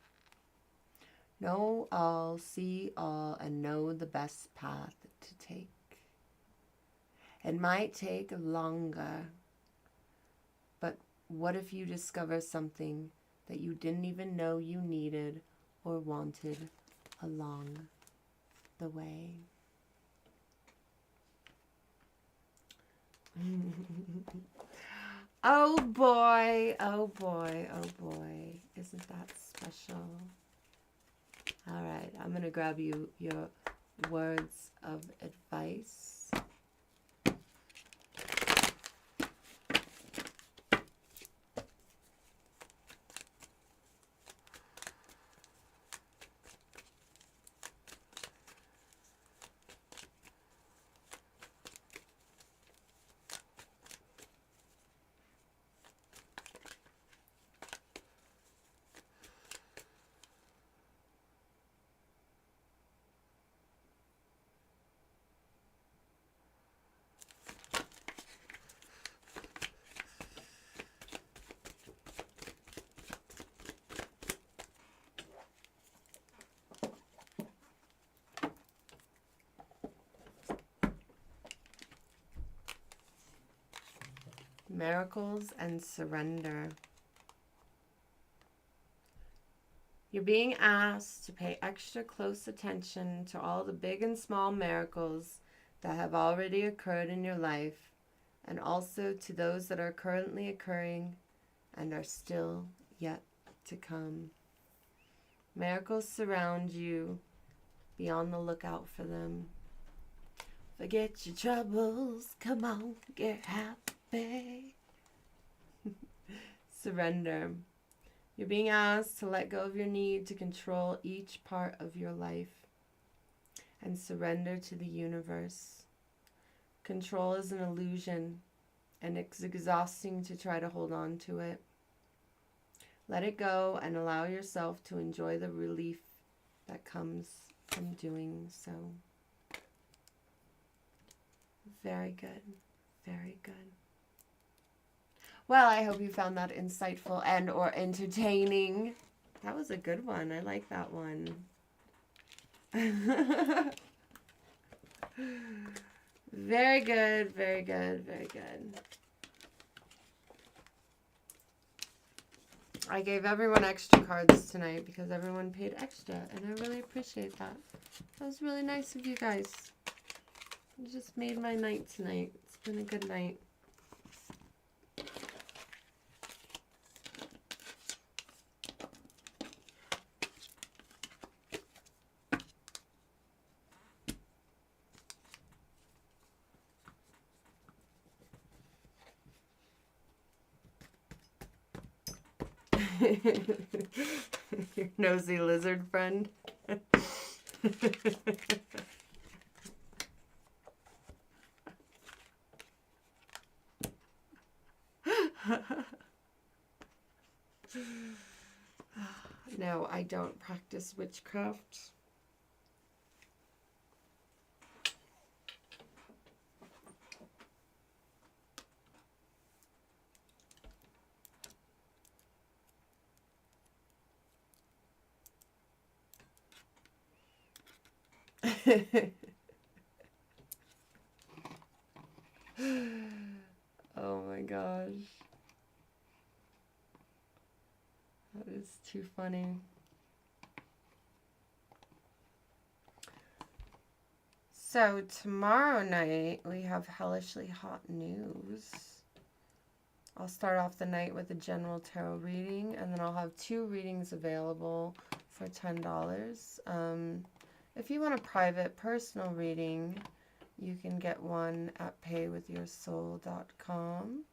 Know all, see all, and know the best path to take. It might take longer, but what if you discover something that you didn't even know you needed or wanted along the way? Oh boy, oh boy, oh boy. Isn't that special? All right, I'm going to grab you your words of advice. Miracles and surrender. You're being asked to pay extra close attention to all the big and small miracles that have already occurred in your life, and also to those that are currently occurring and are still yet to come. Miracles surround you. Be on the lookout for them. Forget your troubles. Come on, get happy. Surrender. You're being asked to let go of your need to control each part of your life and surrender to the universe. Control is an illusion, and it's exhausting to try to hold on to it. Let it go and allow yourself to enjoy the relief that comes from doing so. Very good. Very good. Well, I hope you found that insightful and or entertaining. That was a good one. I like that one. Very good, very good, very good. I gave everyone extra cards tonight because everyone paid extra, and I really appreciate that. That was really nice of you guys. You just made my night tonight. It's been a good night. Your nosy lizard friend. No, I don't practice witchcraft. Oh my gosh. That is too funny. So tomorrow night we have hellishly hot news. I'll start off the night with a general tarot reading, and then I'll have 2 readings available for $10. If you want a private personal reading, You can get one at paywithyoursoul.com.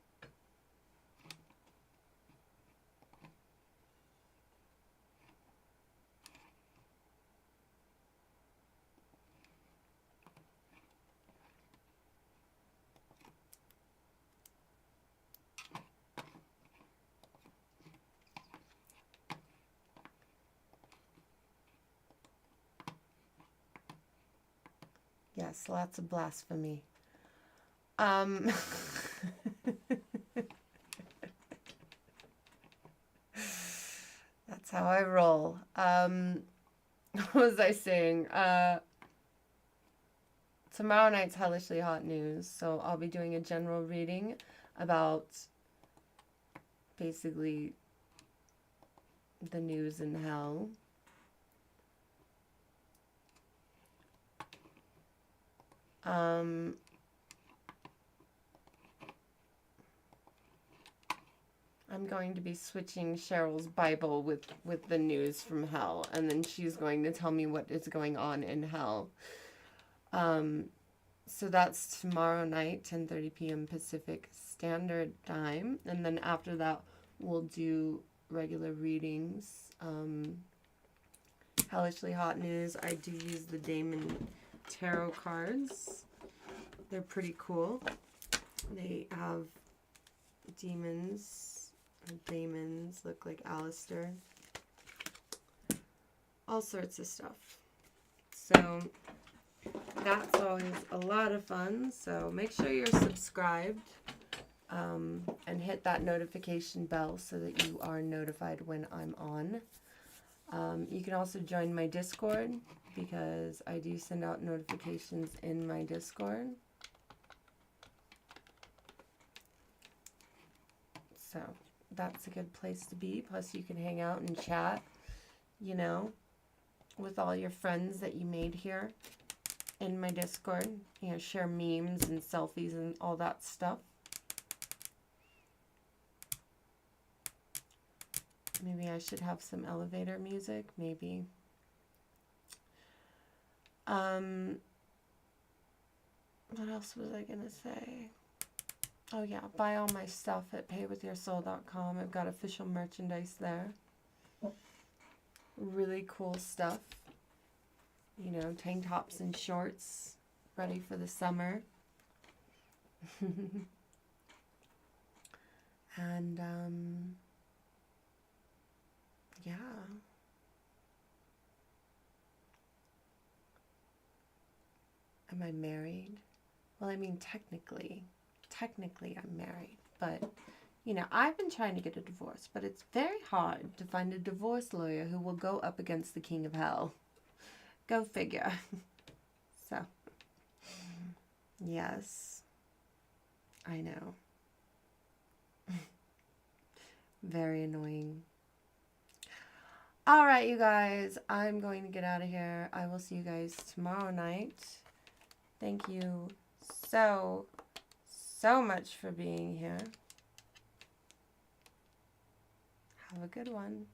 Yes, lots of blasphemy. That's how I roll. What was I saying? Tomorrow night's Hellishly Hot News, so I'll be doing a general reading about basically the news in hell. I'm going to be switching Cheryl's Bible with the news from hell, and then she's going to tell me what is going on in hell. So that's tomorrow night, 10:30 p.m. Pacific Standard Time, and then after that we'll do regular readings. Hellishly Hot News, I do use the Damon Tarot cards. They're pretty cool. They have demons, or daemons, look like Alistair. All sorts of stuff. So that's always a lot of fun. So make sure you're subscribed and hit that notification bell so that you are notified when I'm on. You can also join my Discord because I do send out notifications in my Discord. So that's a good place to be. Plus you can hang out and chat, you know, with all your friends that you made here in my Discord. You know, share memes and selfies and all that stuff. Maybe I should have some elevator music, maybe. What else was I gonna say? Oh yeah, buy all my stuff at paywithyoursoul.com. I've got official merchandise there. Really cool stuff. You know, tank tops and shorts, ready for the summer. And, yeah. Am I married? Well, I mean, technically I'm married, but, you know, I've been trying to get a divorce, but it's very hard to find a divorce lawyer who will go up against the king of hell. Go figure. So, yes, I know. Very annoying. All right, you guys, I'm going to get out of here. I will see you guys tomorrow night. Thank you so much for being here. Have a good one.